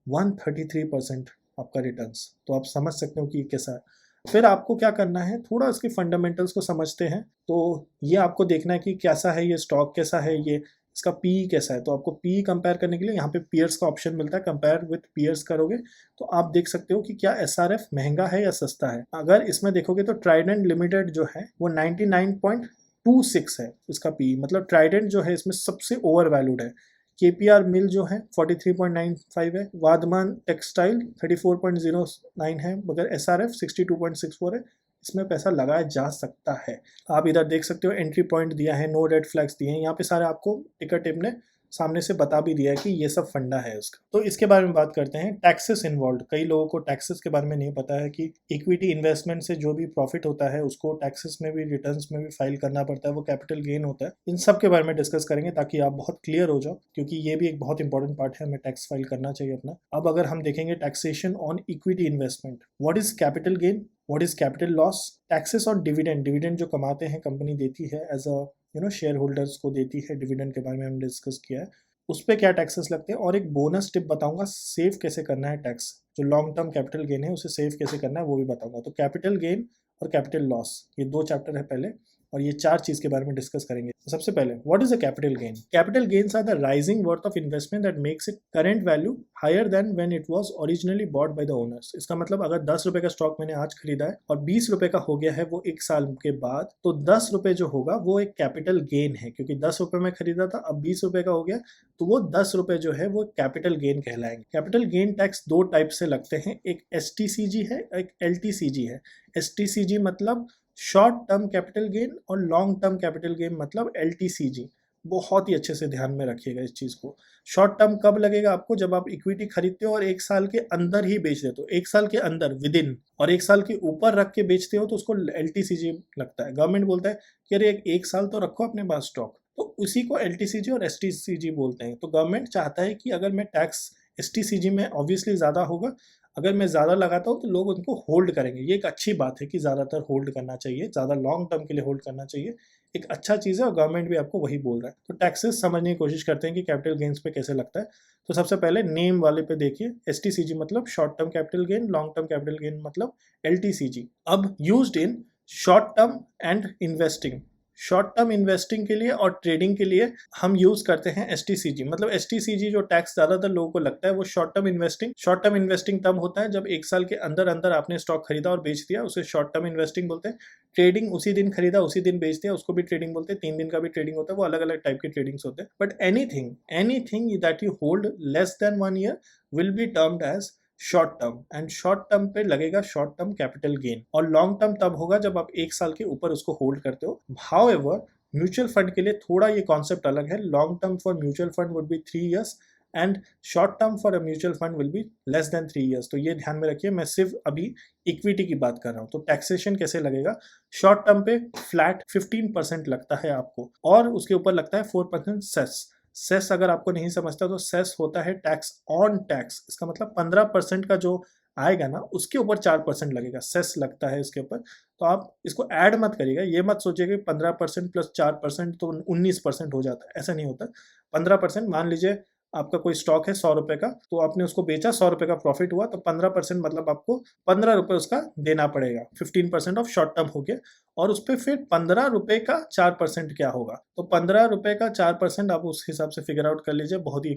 133% आपका रिटर्न्स, तो आप समझ सकते हो कि ये कैसा है। फिर आपको क्या करना है, थोड़ा इसके फंडामेंटल्स को समझते हैं। तो ये आपको देखना है कि कैसा है ये स्टॉक, कैसा है ये, इसका पीई कैसा है। तो आपको पीई कंपेयर करने के लिए यहाँ पे पीयर्स का ऑप्शन मिलता है, कंपेयर विथ पीयर्स करोगे तो आप देख सकते हो कि क्या SRF महंगा है या सस्ता है। अगर इसमें देखोगे तो ट्राइडेंट लिमिटेड जो है वो 99.26 है इसका पीई, मतलब ट्राइडेंट जो है इसमें सबसे ओवर वैल्यूड है। KPR मिल जो है 43.95 है, वाधमान टेक्सटाइल 34.09 है, मगर SRF 62.64 है। इसमें पैसा लगाया जा सकता है। आप इधर देख सकते हो एंट्री पॉइंट दिया है, नो रेड फ्लैग्स दिए हैं, यहाँ पे सारे आपको टिकर टेप ने सामने से बता भी दिया है कि ये सब फंडा है उसका। तो इसके बारे में बात करते हैं, टैक्सेस इन्वॉल्व। कई लोगों को टैक्सेस के बारे में नहीं पता है कि इक्विटी इन्वेस्टमेंट से जो भी प्रॉफिट होता है उसको टैक्सेस में भी, रिटर्न्स में भी फाइल करना पड़ता है, वो कैपिटल गेन होता है। इन सब के बारे में डिस्कस करेंगे ताकि आप बहुत क्लियर हो जाओ, क्योंकि ये भी एक बहुत इंपॉर्टेंट पार्ट है, हमें टैक्स फाइल करना चाहिए अपना। अब अगर हम देखेंगे taxation on equity investment, what is capital gain, what is capital loss, taxes on dividend, dividend जो कमाते हैं कंपनी देती है एज अ शेयर होल्डर्स को देती है, डिविडेंड के बारे में हमने डिस्कस किया है, उस पर क्या टैक्सेस लगते हैं। और एक बोनस टिप बताऊंगा, सेव कैसे करना है टैक्स, जो लॉन्ग टर्म कैपिटल गेन है उसे सेव कैसे करना है वो भी बताऊंगा। तो कैपिटल गेन और कैपिटल लॉस, ये 2 चैप्टर है पहले, और ये 4 चीज के बारे में डिस्कस करेंगे। सबसे पहले what is a capital gain. Capital gains are the rising worth of investment that makes it current value higher than when it was originally bought by the owners. इसका मतलब अगर 10 रुपए का स्टॉक मैंने आज खरीदा है और 20 रुपए का हो गया है वो 1 साल के बाद, तो 10 रुपए जो होगा वो एक कैपिटल गेन है, क्योंकि 10 रुपए में खरीदा था, अब 20 रुपए का हो गया, तो वो 10 रुपए जो है वो कैपिटल गेन कहलाएंगे। कैपिटल गेन टैक्स 2 टाइप से लगते हैं, एक STCG है, एक LTCG है। STCG मतलब शॉर्ट टर्म कैपिटल गेन और लॉन्ग टर्म कैपिटल गेन मतलब LTCG। बहुत ही अच्छे से ध्यान में रखिएगा इस चीज को। शॉर्ट टर्म कब लगेगा आपको, जब आप इक्विटी खरीदते हो और 1 साल के अंदर ही बेच देते हो, 1 साल के अंदर विद इन, और 1 साल के ऊपर रख के बेचते हो तो उसको LTCG लगता है। गवर्नमेंट बोलता है कि अरे 1 साल तो रखो अपने पास स्टॉक, तो उसी को LTCG और STCG बोलते हैं। तो गवर्नमेंट चाहता है कि अगर मैं टैक्स STCG में ऑब्वियसली ज़्यादा होगा, अगर मैं ज़्यादा लगाता हूँ तो लोग उनको होल्ड करेंगे। ये एक अच्छी बात है कि ज़्यादातर होल्ड करना चाहिए, ज़्यादा लॉन्ग टर्म के लिए होल्ड करना चाहिए, एक अच्छा चीज़ है और गवर्नमेंट भी आपको वही बोल रहा है। तो टैक्सेस समझने की कोशिश करते हैं कि कैपिटल गेन्स पे कैसे लगता है। तो सबसे पहले नेम वाले पे देखिए, STCG मतलब short term capital gain, long term capital gain मतलब LTCG। अब used in short term and investing, short term investing के लिए और ट्रेडिंग के लिए हम यूज करते हैं एसटीसीजी। मतलब एसटीसीजी जो टैक्स ज्यादातर लोगों को लगता है वो शॉर्ट टर्म इन्वेस्टिंग तब होता है जब एक साल के अंदर अंदर आपने स्टॉक खरीदा और बेच दिया, उसे शॉर्ट टर्म इन्वेस्टिंग बोलते हैं। ट्रेडिंग उसी दिन खरीदा उसी दिन बेच दिया, उसको भी ट्रेडिंग बोलते हैं। 3 दिन का भी ट्रेडिंग होता है, वो अलग अलग टाइप के ट्रेडिंग्स होते हैं। But anything that you hold less than 1 year will be termed as short term, and short term पे लगेगा शॉर्ट टर्म कैपिटल गेन, और लॉन्ग टर्म तब होगा जब आप 1 साल के ऊपर उसको होल्ड करते हो। हाउएवर म्यूचुअल फंड के लिए थोड़ा ये कॉन्सेप्ट अलग है। Long term for mutual fund would be 3 years and short term for a mutual fund will be less than 3 years। तो ये ध्यान में रखिए, मैं सिर्फ अभी इक्विटी की बात कर रहा हूँ। तो टैक्सेशन कैसे लगेगा? शॉर्ट टर्म पे फ्लैट 15% लगता है आपको, और उसके ऊपर लगता है 4% सेस। सेस अगर आपको नहीं समझता तो सेस होता है टैक्स ऑन टैक्स। इसका मतलब 15% का जो आएगा ना उसके ऊपर 4% लगेगा, सेस लगता है इसके ऊपर। तो आप इसको ऐड मत करिएगा, ये मत सोचिएगा कि 15% प्लस 4% तो 19% हो जाता है, ऐसा नहीं होता। 15%, मान लीजिए आपका कोई स्टॉक है 100 रुपए का, तो आपने उसको बेचा, 100 रुपए का प्रॉफिट हुआ, तो 15% मतलब आपको 15 रुपए उसका देना पड़ेगा। 15% ऑफ शॉर्ट टर्म हो गया, और उस पर फिर 15 रुपए का 4% क्या होगा? तो 15 रुपए का 4% आप उस हिसाब से फिगर आउट कर लीजिए। बहुत ही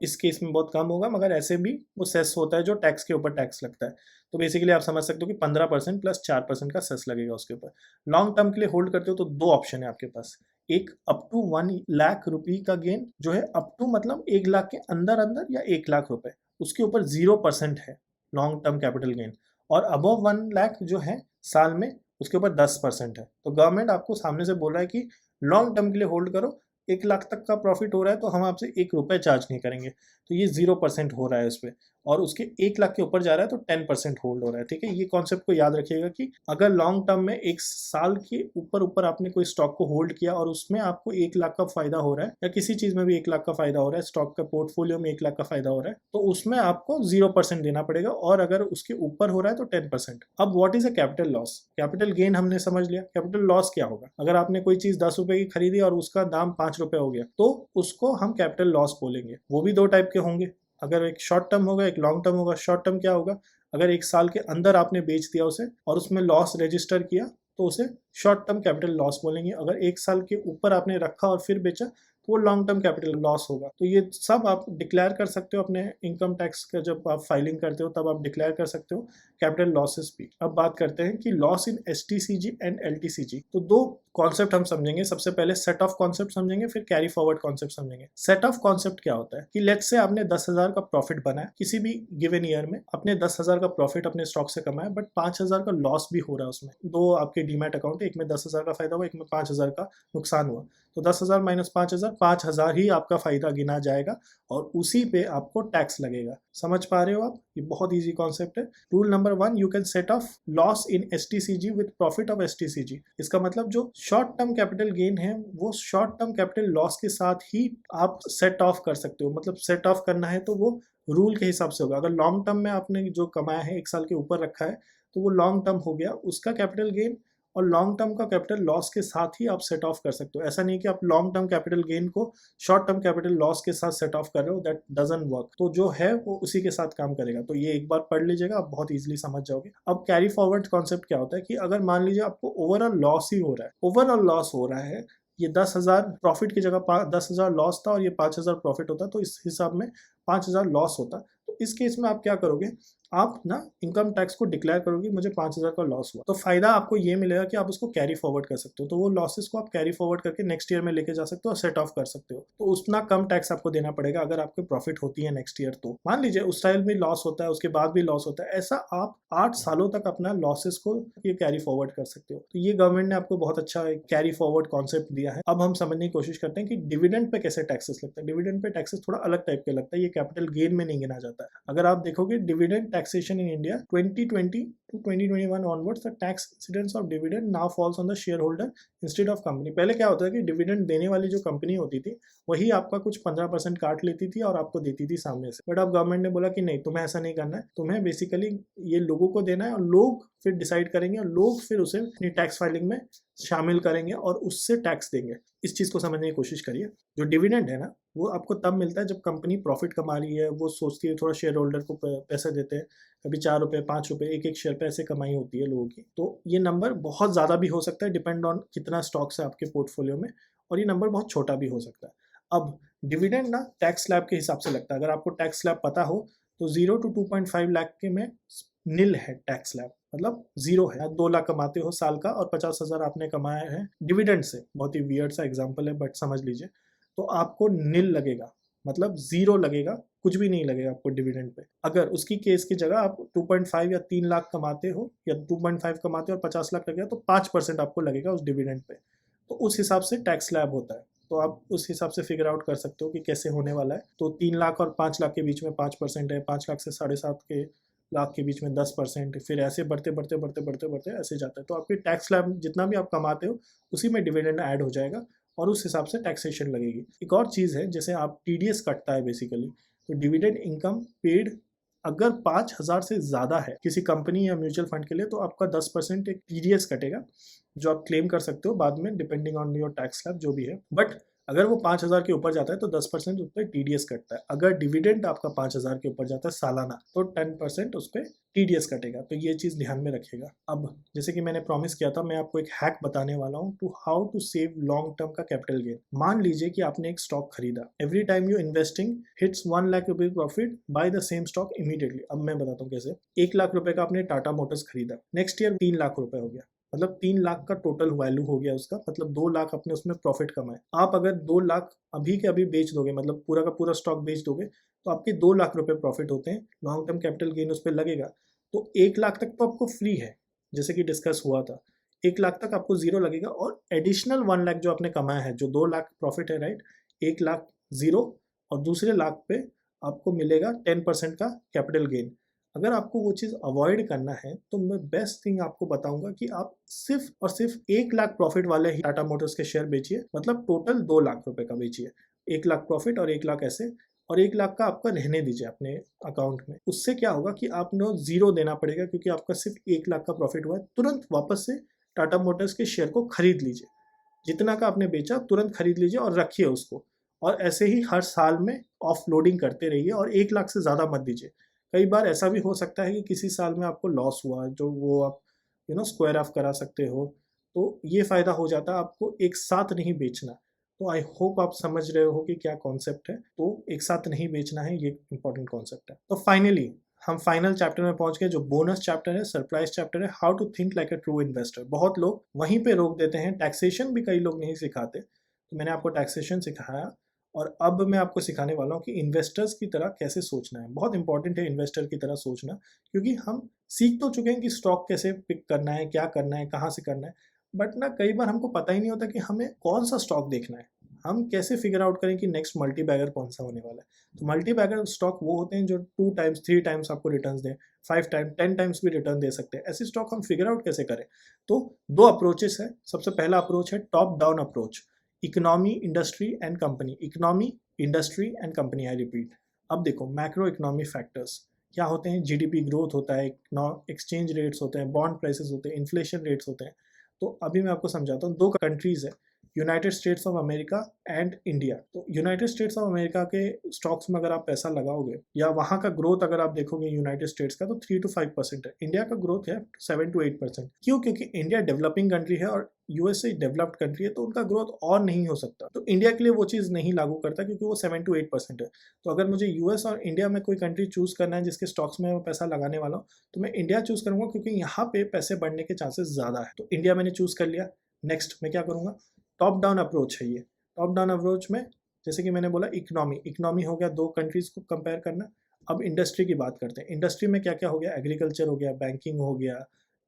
इस केस में बहुत कम होगा, मगर ऐसे भी वो सेस होता है जो टैक्स के ऊपर टैक्स लगता है। तो बेसिकली आप समझ सकते हो कि 15% प्लस 4% का सेस लगेगा उसके ऊपर। लॉन्ग टर्म के लिए होल्ड करते हो तो 2 ऑप्शन है आपके पास। एक अप टू 1 लाख रुपए का गेन, जो है अप टू मतलब 1 लाख के अंदर अंदर या 1 लाख रुपए, उसके ऊपर 0% है लॉन्ग टर्म कैपिटल गेन। और अबव 1 लाख जो है साल में, उसके ऊपर 10% है। तो गवर्नमेंट आपको सामने से बोल रहा है कि लॉन्ग टर्म के लिए होल्ड करो, 1 लाख तक का प्रॉफिट हो रहा है तो हम आपसे 1 रुपए चार्ज नहीं करेंगे। तो ये 0% हो रहा है इस पर, और उसके 1 लाख के ऊपर जा रहा है तो 10% होल्ड हो रहा है। ठीक है, ये कॉन्सेप्ट को याद रखिएगा कि अगर लॉन्ग टर्म में 1 साल के ऊपर आपने कोई स्टॉक को होल्ड किया और उसमें आपको 1 लाख का फायदा हो रहा है, या किसी चीज में भी 1 लाख का फायदा हो रहा है, स्टॉक का पोर्टफोलियो में 1 लाख का फायदा हो रहा है, तो उसमें आपको 0% देना पड़ेगा, और अगर उसके ऊपर हो रहा है तो 10%। अब what is a capital loss? Capital gain हमने समझ लिया, कैपिटल लॉस क्या होगा? अगर आपने कोई चीज 10 रुपए की खरीदी और उसका दाम 5 रुपए हो गया, तो उसको हम कैपिटल लॉस बोलेंगे। वो भी 2 टाइप के होंगे, अगर एक शॉर्ट टर्म होगा, एक लॉन्ग टर्म होगा। शॉर्ट टर्म क्या होगा? अगर 1 साल के अंदर आपने बेच दिया उसे और उसमें लॉस रजिस्टर किया, तो उसे शॉर्ट टर्म कैपिटल लॉस बोलेंगे। अगर 1 साल के ऊपर आपने रखा और फिर बेचा, तो वो लॉन्ग टर्म कैपिटल लॉस होगा। तो ये सब आप डिक्लेयर कर सकते हो अपने इनकम टैक्स का, जब आप फाइलिंग करते हो तब आप डिक्लेयर कर सकते हो कैपिटल लॉसेस भी। अब बात करते हैं कि loss in STCG and LTCG. तो 2 कॉन्सेप्ट हम समझेंगे। सबसे पहले सेट ऑफ कॉन्सेप्ट समझेंगे, फिर कैरी फॉरवर्ड कॉन्सेप्ट समझेंगे। सेट ऑफ कॉन्सेप्ट क्या होता है कि लेट्स से आपने 10,000 का प्रॉफिट बनाया किसी भी गिवन ईयर में, अपने 10,000 का प्रॉफिट अपने स्टॉक से कमाया, बट 5,000 का लॉस भी हो रहा है उसमें। 2 आपके डीमैट अकाउंट है, एक में 10,000 का फायदा हुआ, एक में 5,000 का नुकसान हुआ। तो 10,000 माइनस 5,000, 5,000 ही आपका फायदा गिना जाएगा, और उसी पे आपको टैक्स लगेगा। समझ पा रहे हो आप? ये बहुत इजी कॉन्सेप्ट है। Rule number 1, you can set of loss in STCG with profit of STCG. इसका मतलब जो शॉर्ट टर्म कैपिटल गेन है वो शॉर्ट टर्म कैपिटल लॉस के साथ ही आप सेट ऑफ कर सकते हो। मतलब सेट ऑफ करना है तो वो रूल के हिसाब से होगा। अगर लॉन्ग टर्म में आपने जो कमाया है 1 साल के ऊपर रखा है, तो वो लॉन्ग टर्म हो गया, उसका कैपिटल गेन और लॉन्ग टर्म का कैपिटल लॉस के साथ ही आप सेट ऑफ कर सकते हो। ऐसा नहीं कि आप लॉन्ग टर्म कैपिटल गेन को शॉर्ट टर्म कैपिटल लॉस के साथ सेट ऑफ कर रहे हो, दैट डजंट वर्क। तो जो है वो उसी के साथ काम करेगा। तो ये एक बार पढ़ लीजिएगा, आप बहुत इजीली समझ जाओगे। अब कैरी फॉरवर्ड कॉन्सेप्ट क्या होता है कि अगर मान लीजिए आपको ओवरऑल लॉस ही हो रहा है, ओवरऑल लॉस हो रहा है, ये 10,000 प्रॉफिट की जगह 10,000 लॉस था और ये 5,000 प्रॉफिट होता, तो इस हिसाब में 5,000 लॉस होता। तो इस केस में आप क्या करोगे? आप ना इनकम टैक्स को डिक्लेयर करोगे मुझे 5,000 का लॉस हुआ, तो फायदा आपको ये मिलेगा कि आप उसको कैरी फॉरवर्ड कर सकते हो। तो वो लॉसेस को आप कैरी फॉरवर्ड करके नेक्स्ट ईयर में लेके जा सकते हो और सेट ऑफ कर सकते हो। तो उतना कम टैक्स आपको देना पड़ेगा अगर आपको प्रॉफिट होती है नेक्स्ट ईयर। तो मान लीजिए उस टाइम भी लॉस होता है, उसके बाद भी लॉस होता है, ऐसा आप 8 सालों तक अपना लॉसेस को ये कैरी फॉरवर्ड कर सकते हो। तो ये गवर्नमेंट ने आपको बहुत अच्छा कैरी फॉरवर्ड कॉन्सेप्ट दिया है। अब हम समझने की कोशिश करते हैं कि डिविडेंड पे कैसे टैक्सेस लगता है। डिविडेंड पे टैक्सेस थोड़ा अलग टाइप के लगता है, ये कैपिटल गेन में नहीं गिना जाता है। अगर आप देखोगे dividend taxation in India 2020 to 2021 onwards, the tax incidence of dividend now falls on the shareholder instead of company। पहले क्या होता है कि डिविडेंड देने वाली जो कंपनी होती थी वही आपका कुछ 15% काट लेती थी और आपको देती थी सामने से। बट अब गवर्नमेंट ने बोला कि नहीं, तुम्हें ऐसा नहीं करना है, तुम्हें बेसिकली ये लोगों को देना है और लोग फिर डिसाइड करेंगे और लोग फिर उसे अपनी टैक्स फाइलिंग में शामिल करेंगे और उससे टैक्स देंगे। इस चीज़ को समझने की कोशिश करिए। जो डिविडेंड है ना, वो आपको तब मिलता है जब कंपनी प्रॉफिट कमा रही है, वो सोचती है थोड़ा शेयर होल्डर को पैसे देते हैं, कभी 4 रुपये 5 रुपये एक एक शेयर पे ऐसे कमाई होती है लोगों की। तो ये नंबर बहुत ज़्यादा भी हो सकता है, डिपेंड ऑन कितना स्टॉक्स है आपके पोर्टफोलियो में, और ये नंबर बहुत छोटा भी हो सकता है। अब डिविडेंड ना टैक्स स्लैब के हिसाब से लगता है। अगर आपको टैक्स स्लैब पता हो तो 0 to 2.5 लाख के में नील है टैक्स स्लैब, मतलब 0 है। 2 लाख कमाते हो साल का और 50,000 आपने कमाया है डिविडेंड से, बहुत ही वियर्ड सा एग्जांपल है बट समझ लीजिए, तो आपको नील लगेगा, मतलब 0 लगेगा, कुछ भी नहीं लगेगा आपको डिविडेंड पे। अगर उसकी केस की जगह आप 2.5 या 3 लाख कमाते हो या 2.5 कमाते हो और 50 लाख लगेगा तो 5% आपको लगेगा उस डिविडेंड पे। तो उस हिसाब से टैक्स स्लैब होता है। तो आप उस हिसाब से फिगर आउट कर सकते हो कि कैसे होने वाला है। तो 3 लाख और 5 लाख के बीच में 5% है, 5 लाख से 7.5 के लाख के बीच में 10%, फिर ऐसे बढ़ते बढ़ते बढ़ते बढ़ते बढ़ते ऐसे जाता है। तो आपकी टैक्स स्लैब जितना भी आप कमाते हो उसी में डिविडेंड ऐड हो जाएगा और उस हिसाब से टैक्सेशन लगेगी। एक और चीज़ है, जैसे आप टीडीएस कटता है बेसिकली, तो डिविडेंड इनकम पेड अगर 5,000 से ज़्यादा है किसी कंपनी या म्यूचुअल फंड के लिए तो आपका 10% एक टीडीएस कटेगा, जो आप क्लेम कर सकते हो बाद में depending on your tax slab जो भी है। बट अगर वो 5,000 के ऊपर जाता है तो 10% उस पर टीडीएस कटता है। अगर डिविडेंड आपका 5,000 के ऊपर जाता है सालाना तो 10% उस पर टीडीएस कटेगा। तो ये चीज़ ध्यान में रखिएगा। अब जैसे कि मैंने प्रॉमिस किया था, मैं आपको एक हैक बताने वाला हूँ to how to save long term का कैपिटल गेन। मान लीजिए कि आपने एक स्टॉक खरीदा, every time you investing hits 1 lakh रुपए profit buy the same stock immediately. अब मैं बताता हूँ कैसे। 1 लाख रुपए का आपने टाटा मोटर्स खरीदा, नेक्स्ट ईयर 3 लाख रुपए हो गया, मतलब 3 लाख का टोटल वैल्यू हो गया उसका, मतलब 2 लाख अपने उसमें प्रॉफिट कमाए। आप अगर 2 लाख अभी के अभी बेच दोगे, मतलब पूरा का पूरा स्टॉक बेच दोगे, तो आपके 2 लाख रुपए प्रॉफिट होते हैं। लॉन्ग टर्म कैपिटल गेन उस पर लगेगा तो 1 लाख तक तो आपको फ्री है, जैसे कि डिस्कस हुआ था। 1 लाख तक आपको 0 लगेगा और एडिशनल 1 लाख जो आपने कमाया है, जो 2 लाख प्रॉफिट है राइट, 1 लाख 0 और दूसरे लाख पे आपको मिलेगा 10% का कैपिटल गेन। अगर आपको वो चीज़ अवॉइड करना है तो मैं बेस्ट थिंग आपको बताऊंगा कि आप सिर्फ और सिर्फ 1 लाख प्रॉफिट वाले ही टाटा मोटर्स के शेयर बेचिए, मतलब टोटल 2 लाख रुपए का बेचिए। 1 लाख प्रॉफिट और 1 लाख ऐसे, और 1 लाख का आपका रहने दीजिए अपने अकाउंट में। उससे क्या होगा कि आपने 0 देना पड़ेगा क्योंकि आपका सिर्फ 1 लाख का प्रॉफिट हुआ है। तुरंत वापस से टाटा मोटर्स के शेयर को खरीद लीजिए, जितना का आपने बेचा तुरंत खरीद लीजिए और रखिए उसको, और ऐसे ही हर साल में ऑफलोडिंग करते रहिए और 1 लाख से ज़्यादा मत दीजिए। कई बार ऐसा भी हो सकता है कि किसी साल में आपको लॉस हुआ जो वो आप स्क्वायर ऑफ करा सकते हो, तो ये फ़ायदा हो जाता है। आपको एक साथ नहीं बेचना। तो आई होप आप समझ रहे हो कि क्या कॉन्सेप्ट है। तो एक साथ नहीं बेचना है, ये इंपॉर्टेंट कॉन्सेप्ट है। तो फाइनली हम फाइनल चैप्टर में पहुंच गए, जो बोनस चैप्टर है, सरप्राइज चैप्टर है, how to think like a true investor. बहुत लोग वहीं पे रोक देते हैं, टैक्सेशन भी कई लोग नहीं सिखाते, तो मैंने आपको टैक्सेशन सिखाया और अब मैं आपको सिखाने वाला हूँ कि इन्वेस्टर्स की तरह कैसे सोचना है। बहुत इंपॉर्टेंट है इन्वेस्टर की तरह सोचना, क्योंकि हम सीख तो चुके हैं कि स्टॉक कैसे पिक करना है, क्या करना है, कहाँ से करना है, बट ना कई बार हमको पता ही नहीं होता कि हमें कौन सा स्टॉक देखना है। हम कैसे फिगर आउट करें कि नेक्स्ट मल्टी बैगर कौन सा होने वाला है। तो मल्टी बैगर स्टॉक वो होते हैं जो 2 टाइम्स 3 टाइम्स आपको रिटर्न दें, 5 टाइम 10 टाइम्स भी रिटर्न दे सकते हैं। ऐसे स्टॉक हम फिगर आउट कैसे करें? तो 2 अप्रोचेस है। सबसे पहला अप्रोच है top down approach, economy, industry and company. Economy, industry and company, I repeat. अब देखो मैक्रो इकोनॉमी फैक्टर्स क्या होते हैं। जीडीपी ग्रोथ होता है, एक्सचेंज रेट्स होते हैं, बॉन्ड प्राइसेस होते हैं, इन्फ्लेशन रेट्स होते हैं। तो अभी मैं आपको समझाता हूँ। 2 कंट्रीज है, United states of America and India. तो यूनाइटेड स्टेट्स ऑफ अमेरिका के स्टॉक्स में अगर आप पैसा लगाओगे या वहाँ का ग्रोथ अगर आप देखोगे यूनाइटेड स्टेट्स का, तो 3 to 5% है। इंडिया का ग्रोथ है 7 to 8%। क्यों? क्योंकि इंडिया डेवलपिंग कंट्री है और यूएसए डेवलप्ड कंट्री है, तो उनका ग्रोथ और नहीं हो सकता। तो इंडिया के लिए वो चीज़ नहीं लागू करता क्योंकि वो 7 to 8% है। तो अगर मुझे यूएस और इंडिया में कोई कंट्री चूज करना है जिसके स्टॉक्स में मैं पैसा लगाने वाला हूँ, तो मैं इंडिया चूज करूंगा क्योंकि यहाँ पे पैसे बढ़ने के चांसेस ज़्यादा है। तो इंडिया मैंने चूज कर लिया। नेक्स्ट मैं क्या करूँगा? टॉप डाउन अप्रोच है ये। टॉप डाउन अप्रोच में जैसे कि मैंने बोला इकोनॉमी हो गया, 2 कंट्रीज को कंपेयर करना। अब इंडस्ट्री की बात करते हैं। इंडस्ट्री में क्या क्या हो गया? एग्रीकल्चर हो गया, बैंकिंग हो गया,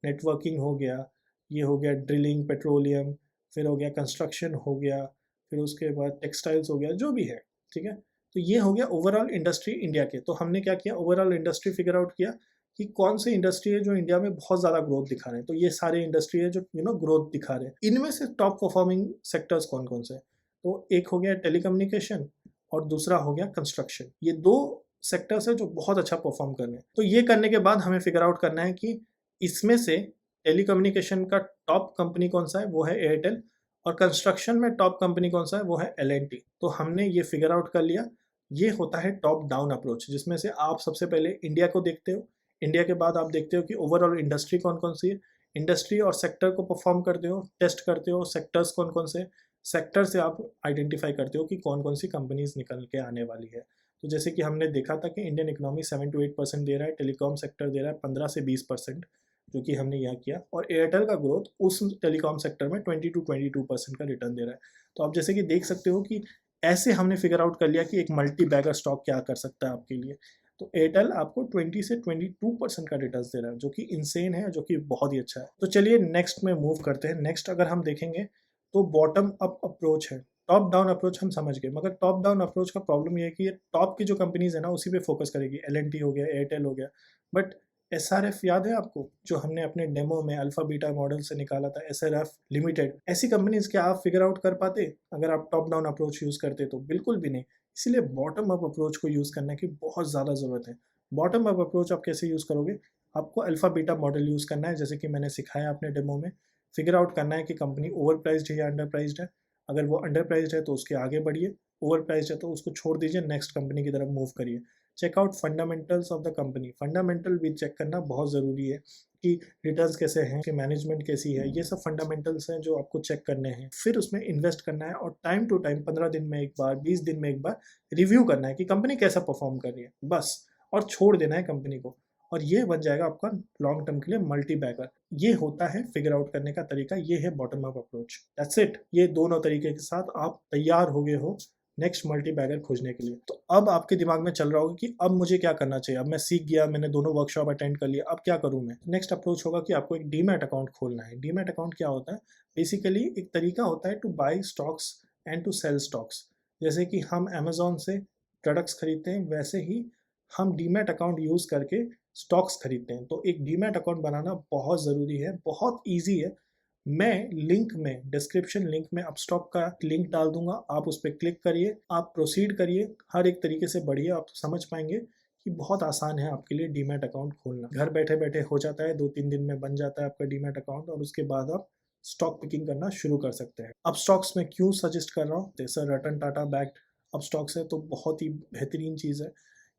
नेटवर्किंग हो गया, ये हो गया ड्रिलिंग, पेट्रोलियम, फिर हो गया कंस्ट्रक्शन हो गया, फिर उसके बाद टेक्सटाइल्स हो गया, जो भी है, ठीक है। तो ये हो गया ओवरऑल इंडस्ट्री इंडिया के। तो हमने क्या किया? ओवरऑल इंडस्ट्री फिगर आउट किया कि कौन से इंडस्ट्री है जो इंडिया में बहुत ज़्यादा ग्रोथ दिखा रहे हैं। तो ये सारे इंडस्ट्री है जो ग्रोथ दिखा रहे हैं। इनमें से टॉप परफॉर्मिंग सेक्टर्स कौन कौन से? तो एक हो गया टेलीकम्युनिकेशन और दूसरा हो गया कंस्ट्रक्शन। ये 2 सेक्टर्स है जो बहुत अच्छा परफॉर्म कर रहे हैं। तो ये करने के बाद हमें फिगर आउट करना है कि इसमें से टेलीकम्युनिकेशन का टॉप कंपनी कौन सा है, वो है एयरटेल, और कंस्ट्रक्शन में टॉप कंपनी कौन सा है, वो है एल&टी। तो हमने ये फिगर आउट कर लिया। ये होता है टॉप डाउन अप्रोच, जिसमें से आप सबसे पहले इंडिया को देखते हो। इंडिया के बाद आप देखते हो कि ओवरऑल इंडस्ट्री कौन कौन सी है, इंडस्ट्री और सेक्टर को परफॉर्म करते हो, टेस्ट करते हो, सेक्टर्स कौन कौन से, सेक्टर से आप आइडेंटिफाई करते हो कि कौन कौन सी कंपनीज निकल के आने वाली है। तो जैसे कि हमने देखा था कि इंडियन इकोनॉमी 7 to 8% दे रहा है, टेलीकॉम सेक्टर दे रहा है 15 से 20%, जो कि हमने यहाँ किया, और एयरटेल का ग्रोथ उस टेलीकॉम सेक्टर में 20 to 22% का रिटर्न दे रहा है। तो आप जैसे कि देख सकते हो कि ऐसे हमने फिगर आउट कर लिया कि एक मल्टी बैगर स्टॉक क्या कर सकता है आपके लिए। तो एयरटेल आपको 20 से 22% का रिटर्न दे रहा है, जो कि इंसेन है, जो कि बहुत ही अच्छा है। तो चलिए नेक्स्ट में मूव करते हैं। नेक्स्ट अगर हम देखेंगे तो बॉटम अप अप्रोच है। टॉप डाउन अप्रोच हम समझ गए, मगर टॉप डाउन अप्रोच का प्रॉब्लम ये है कि ये टॉप की जो कंपनीज है ना उसी पे फोकस करेगी। एल हो गया, एयरटेल हो गया, बट SRF याद है आपको, जो हमने अपने डेमो में अल्फा बीटा मॉडल से निकाला था, SRF लिमिटेड, ऐसी कंपनीज क्या आप फिगर आउट कर पाते अगर आप टॉप डाउन अप्रोच यूज करते? तो बिल्कुल भी नहीं। इसीलिए बॉटम अप अप्रोच को यूज करने की बहुत ज़्यादा ज़रूरत है। बॉटम अप अप्रोच आप कैसे यूज करोगे? आपको अल्फा बीटा मॉडल यूज करना है, जैसे कि मैंने सिखाया अपने डेमो में। फिगर आउट करना है कि कंपनी ओवर प्राइज्ड है या अंडर प्राइज्ड है। अगर वो अंडर प्राइज्ड है तो उसके आगे बढ़िए, ओवर प्राइज्ड है तो उसको छोड़ दीजिए, नेक्स्ट कंपनी की तरफ मूव करिए। Check out fundamentals of the company. Fundamental भी चेक करना बहुत ज़रूरी है कि रिटर्न्स कैसे हैं, कि मैनेजमेंट कैसी है, ये सब फंडामेंटल्स हैं जो आपको चेक करने हैं। फिर उसमें इन्वेस्ट करना है और टाइम टू टाइम 15 दिन में एक बार, 20 दिन में एक बार रिव्यू करना है कि कंपनी कैसा परफॉर्म कर रही है, बस। और छोड़ देना है कंपनी को, और ये बन जाएगा आपका लॉन्ग टर्म के लिए मल्टी बैगर। ये होता है फिगर आउट करने का तरीका, ये है bottom up approach. That's it. ये दोनों तरीके के साथ आप तैयार हो गए हो नेक्स्ट मल्टी बैगर खोजने के लिए। तो अब आपके दिमाग में चल रहा होगा कि अब मुझे क्या करना चाहिए, अब मैं सीख गया, मैंने दोनों वर्कशॉप अटेंड कर लिया, अब क्या करूं मैं? नेक्स्ट अप्रोच होगा कि आपको एक डीमैट अकाउंट खोलना है। डीमैट अकाउंट क्या होता है? बेसिकली एक तरीका होता है to buy stocks and to sell stocks. जैसे कि हम अमेजोन से प्रोडक्ट्स खरीदते हैं, वैसे ही हम डीमैट अकाउंट यूज करके स्टॉक्स खरीदते हैं। तो एक डीमैट अकाउंट बनाना बहुत ज़रूरी है, बहुत ईजी है। मैं लिंक में, डिस्क्रिप्शन लिंक में अपस्टॉक का लिंक डाल दूंगा, आप उस पर क्लिक करिए, आप प्रोसीड करिए, हर एक तरीके से बढ़िए, आप समझ पाएंगे कि बहुत आसान है आपके लिए डीमैट अकाउंट खोलना। घर बैठे बैठे हो जाता है, 2-3 दिन में बन जाता है आपका डीमैट अकाउंट, और उसके बाद आप स्टॉक पिकिंग करना शुरू कर सकते हैं। अपस्टॉक्स में क्यों सजेस्ट कर रहा हूँ? Sir Ratan Tata backed Upstox है, तो बहुत ही बेहतरीन चीज़ है।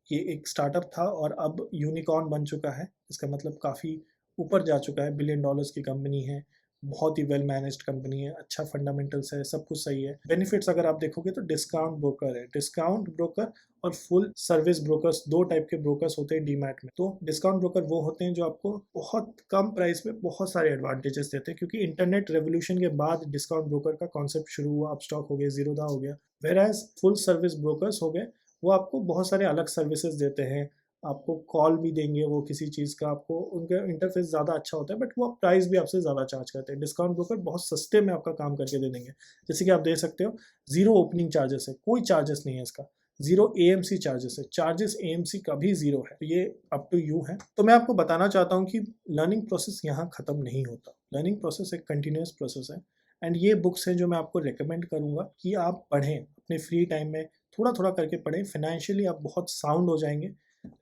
ये एक स्टार्टअप था और अब यूनिकॉर्न बन चुका है। इसका मतलब काफ़ी ऊपर जा चुका है, $1 बिलियन की कंपनी है, बहुत ही वेल मैनेज्ड कंपनी है, अच्छा फंडामेंटल्स है, सब कुछ सही है। बेनिफिट्स अगर आप देखोगे तो डिस्काउंट ब्रोकर है। डिस्काउंट ब्रोकर और फुल सर्विस ब्रोकर्स, दो टाइप के ब्रोकर्स होते हैं डीमैट में। तो डिस्काउंट ब्रोकर वो होते हैं जो आपको बहुत कम प्राइस में बहुत सारे एडवांटेजेस देते हैं, क्योंकि इंटरनेट रेवोल्यूशन के बाद डिस्काउंट ब्रोकर का कॉन्सेप्ट शुरू हुआ। अपस्टॉक हो गया, जीरोधा हो गया। वेराज फुल सर्विस ब्रोकर्स हो गए, वो आपको बहुत सारे अलग सर्विसेज देते हैं, आपको कॉल भी देंगे वो किसी चीज़ का, आपको उनका इंटरफेस ज़्यादा अच्छा होता है, बट वो प्राइस भी आपसे ज़्यादा चार्ज करते हैं। डिस्काउंट ब्रोकर बहुत सस्ते में आपका काम करके दे देंगे। जैसे कि आप दे सकते हो, जीरो ओपनिंग चार्जेस है, कोई चार्जेस नहीं है इसका, जीरो AMC चार्जेस है, चार्जेस AMC का भी जीरो है। तो ये अप टू यू है। तो मैं आपको बताना चाहता हूँ कि लर्निंग प्रोसेस यहाँ ख़त्म नहीं होता। लर्निंग प्रोसेस एक कंटिन्यूस प्रोसेस है, एंड ये बुक्स हैं जो मैं आपको रिकमेंड करूँगा कि आप पढ़ें अपने फ्री टाइम में, थोड़ा थोड़ा करके पढ़ें। फाइनेंशियली आप बहुत साउंड हो जाएंगे।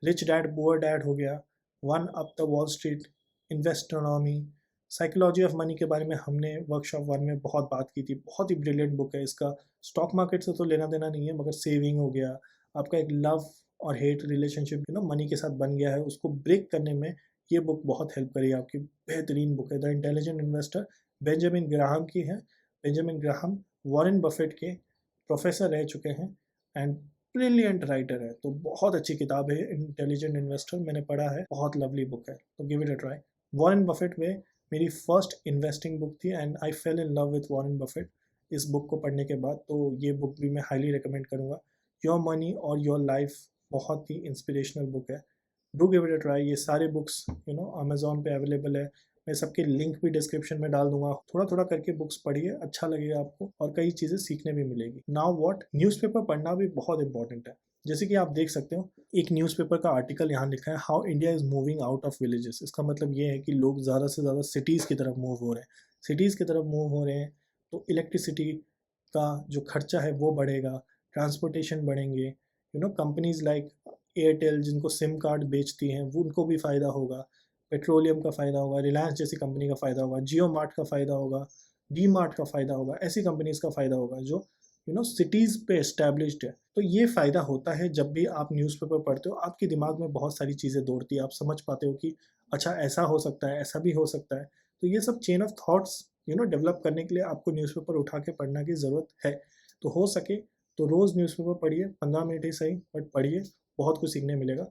रिच डैड पुअर डैड हो गया, one up the Wall Street, investonomy, psychology of money के बारे में हमने वर्कशॉप 1 में बहुत बात की थी। बहुत ही ब्रिलियंट बुक है। इसका स्टॉक मार्केट से तो लेना देना नहीं है, मगर सेविंग हो गया, आपका एक लव और हेट रिलेशनशिप मनी के साथ बन गया है, उसको ब्रेक करने में ये बुक बहुत हेल्प करेगी आपकी। बेहतरीन बुक है। The intelligent investor Benjamin Graham की है। बेंजामिन ग्राहम वॉरेन बफेट के प्रोफेसर रह चुके हैं एंड ब्रिलियंट राइटर है। तो बहुत अच्छी किताब है इंटेलिजेंट इन्वेस्टर, मैंने पढ़ा है, बहुत लवली बुक है, तो give it a try. Warren Buffett में मेरी फर्स्ट इन्वेस्टिंग बुक थी and I fail in love with Warren Buffett इस बुक को पढ़ने के बाद। तो ये बुक भी मैं हाईली रिकमेंड करूँगा। योर मनी और योर लाइफ बहुत ही इंस्पिरेशनल बुक है, do give it a try. ये सारे बुक्स अमेजोन पे अवेलेबल है, मैं सबके लिंक भी डिस्क्रिप्शन में डाल दूंगा। थोड़ा थोड़ा करके बुक्स पढ़िए, अच्छा लगेगा आपको और कई चीज़ें सीखने भी मिलेगी। नाउ व्हाट, न्यूज़पेपर पढ़ना भी बहुत इंपॉर्टेंट है। जैसे कि आप देख सकते हो, एक न्यूज़पेपर का आर्टिकल यहाँ लिखा है, how India is moving out of villages. इसका मतलब ये है कि लोग ज़्यादा से ज़्यादा सिटीज़ की तरफ मूव हो रहे हैं। सिटीज़ की तरफ मूव हो रहे हैं तो इलेक्ट्रिसिटी का जो खर्चा है वो बढ़ेगा, ट्रांसपोर्टेशन बढ़ेंगे, कंपनीज लाइक एयरटेल जिनको सिम कार्ड बेचती हैं वो उनको भी फ़ायदा होगा, पेट्रोलियम का फ़ायदा होगा, रिलायंस जैसी कंपनी का फ़ायदा होगा, जियो मार्ट का फ़ायदा होगा, डी मार्ट का फ़ायदा होगा। ऐसी कंपनीज़ का फ़ायदा होगा जो सिटीज़ पे एस्टैब्लिश्ड है। तो ये फ़ायदा होता है जब भी आप न्यूज़पेपर पढ़ते हो, आपके दिमाग में बहुत सारी चीज़ें दौड़ती है, आप समझ पाते हो कि अच्छा ऐसा हो सकता है, ऐसा भी हो सकता है। तो ये सब चेन ऑफ थॉट्स डेवलप करने के लिए आपको न्यूज़पेपर उठा के पढ़ने की ज़रूरत है। तो हो सके तो रोज़ न्यूज़पेपर पढ़िए, 15 मिनट ही सही बट पढ़िए, बहुत कुछ सीखने मिलेगा।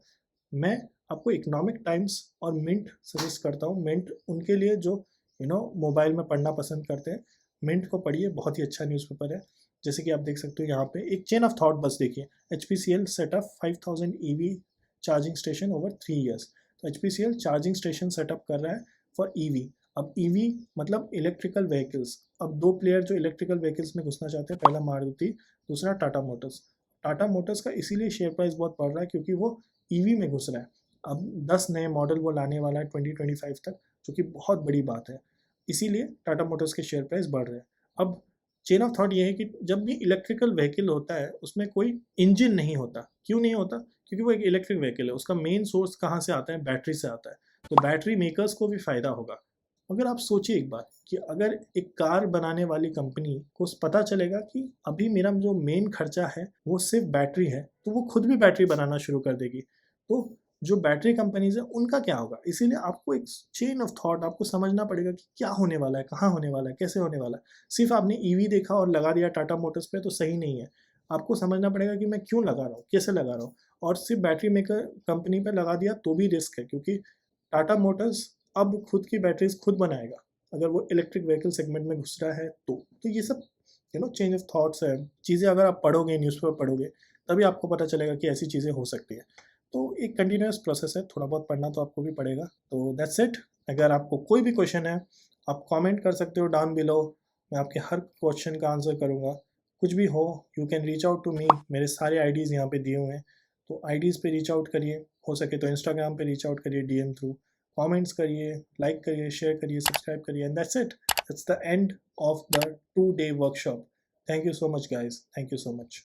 मैं आपको इकोनॉमिक टाइम्स और मिंट सजेस्ट करता हूँ। मिंट उनके लिए जो मोबाइल में पढ़ना पसंद करते हैं, मिंट को पढ़िए, बहुत ही अच्छा न्यूज़पेपर है। जैसे कि आप देख सकते हो यहाँ पे एक चेन ऑफ थॉट बस देखिए, HPCL setup 5000 EV charging station over 3 years. तो HPCL चार्जिंग स्टेशन सेटअप कर रहा है फॉर EV। अब EV मतलब इलेक्ट्रिकल व्हीकल्स। अब दो प्लेयर जो इलेक्ट्रिकल व्हीकल्स में घुसना चाहते हैं, पहला मारुति, दूसरा टाटा मोटर्स। टाटा मोटर्स का इसीलिए शेयर प्राइस बहुत बढ़ रहा है क्योंकि वो EV में घुस रहा है। अब 10 नए मॉडल वो लाने वाला है 2025 तक, जो कि बहुत बड़ी बात है। इसीलिए टाटा मोटर्स के शेयर प्राइस बढ़ रहे हैं। अब चेन ऑफ थॉट ये है कि जब भी इलेक्ट्रिकल व्हीकल होता है उसमें कोई इंजन नहीं होता। क्यों नहीं होता? क्योंकि वो एक इलेक्ट्रिक व्हीकल है, उसका मेन सोर्स कहाँ से आता है? बैटरी से आता है। तो बैटरी मेकर्स को भी फ़ायदा होगा। अगर आप सोचिए एक बार कि अगर एक कार बनाने वाली कंपनी को पता चलेगा कि अभी मेरा जो मेन खर्चा है वो सिर्फ बैटरी है, तो वो खुद भी बैटरी बनाना शुरू कर देगी। तो जो बैटरी कंपनीज है उनका क्या होगा? इसीलिए आपको एक चेन ऑफ थॉट आपको समझना पड़ेगा कि क्या होने वाला है, कहाँ होने वाला है, कैसे होने वाला है। सिर्फ आपने ईवी देखा और लगा दिया टाटा मोटर्स पे तो सही नहीं है। आपको समझना पड़ेगा कि मैं क्यों लगा रहा हूँ, कैसे लगा रहा हूँ। और सिर्फ बैटरी मेकर कंपनी पे लगा दिया तो भी रिस्क है, क्योंकि टाटा मोटर्स अब खुद की बैटरीज खुद बनाएगा अगर वो इलेक्ट्रिक व्हीकल सेगमेंट में घुस रहा है। तो ये सब चेंज ऑफ थॉट्स है। चीज़ें अगर आप पढ़ोगे, न्यूज़पेपर पढ़ोगे, तभी आपको पता चलेगा कि ऐसी चीज़ें हो सकती है। तो एक कंटिन्यूस प्रोसेस है, थोड़ा बहुत पढ़ना तो आपको भी पड़ेगा। तो दैट्स इट। अगर आपको कोई भी क्वेश्चन है, आप कमेंट कर सकते हो डाउन बिलो। मैं आपके हर क्वेश्चन का आंसर करूँगा। कुछ भी हो, you can reach out to me. मेरे सारे आईडीज़ यहाँ पे दिए हुए हैं, तो आईडीज़ पे रीच आउट करिए। हो सके तो इंस्टाग्राम पे रीच आउट करिए DM थ्रू। कमेंट्स करिए, लाइक करिए, शेयर करिए, सब्सक्राइब करिए, and that's it. That's the end of the 2-day workshop. Thank you so much guys, thank you so much.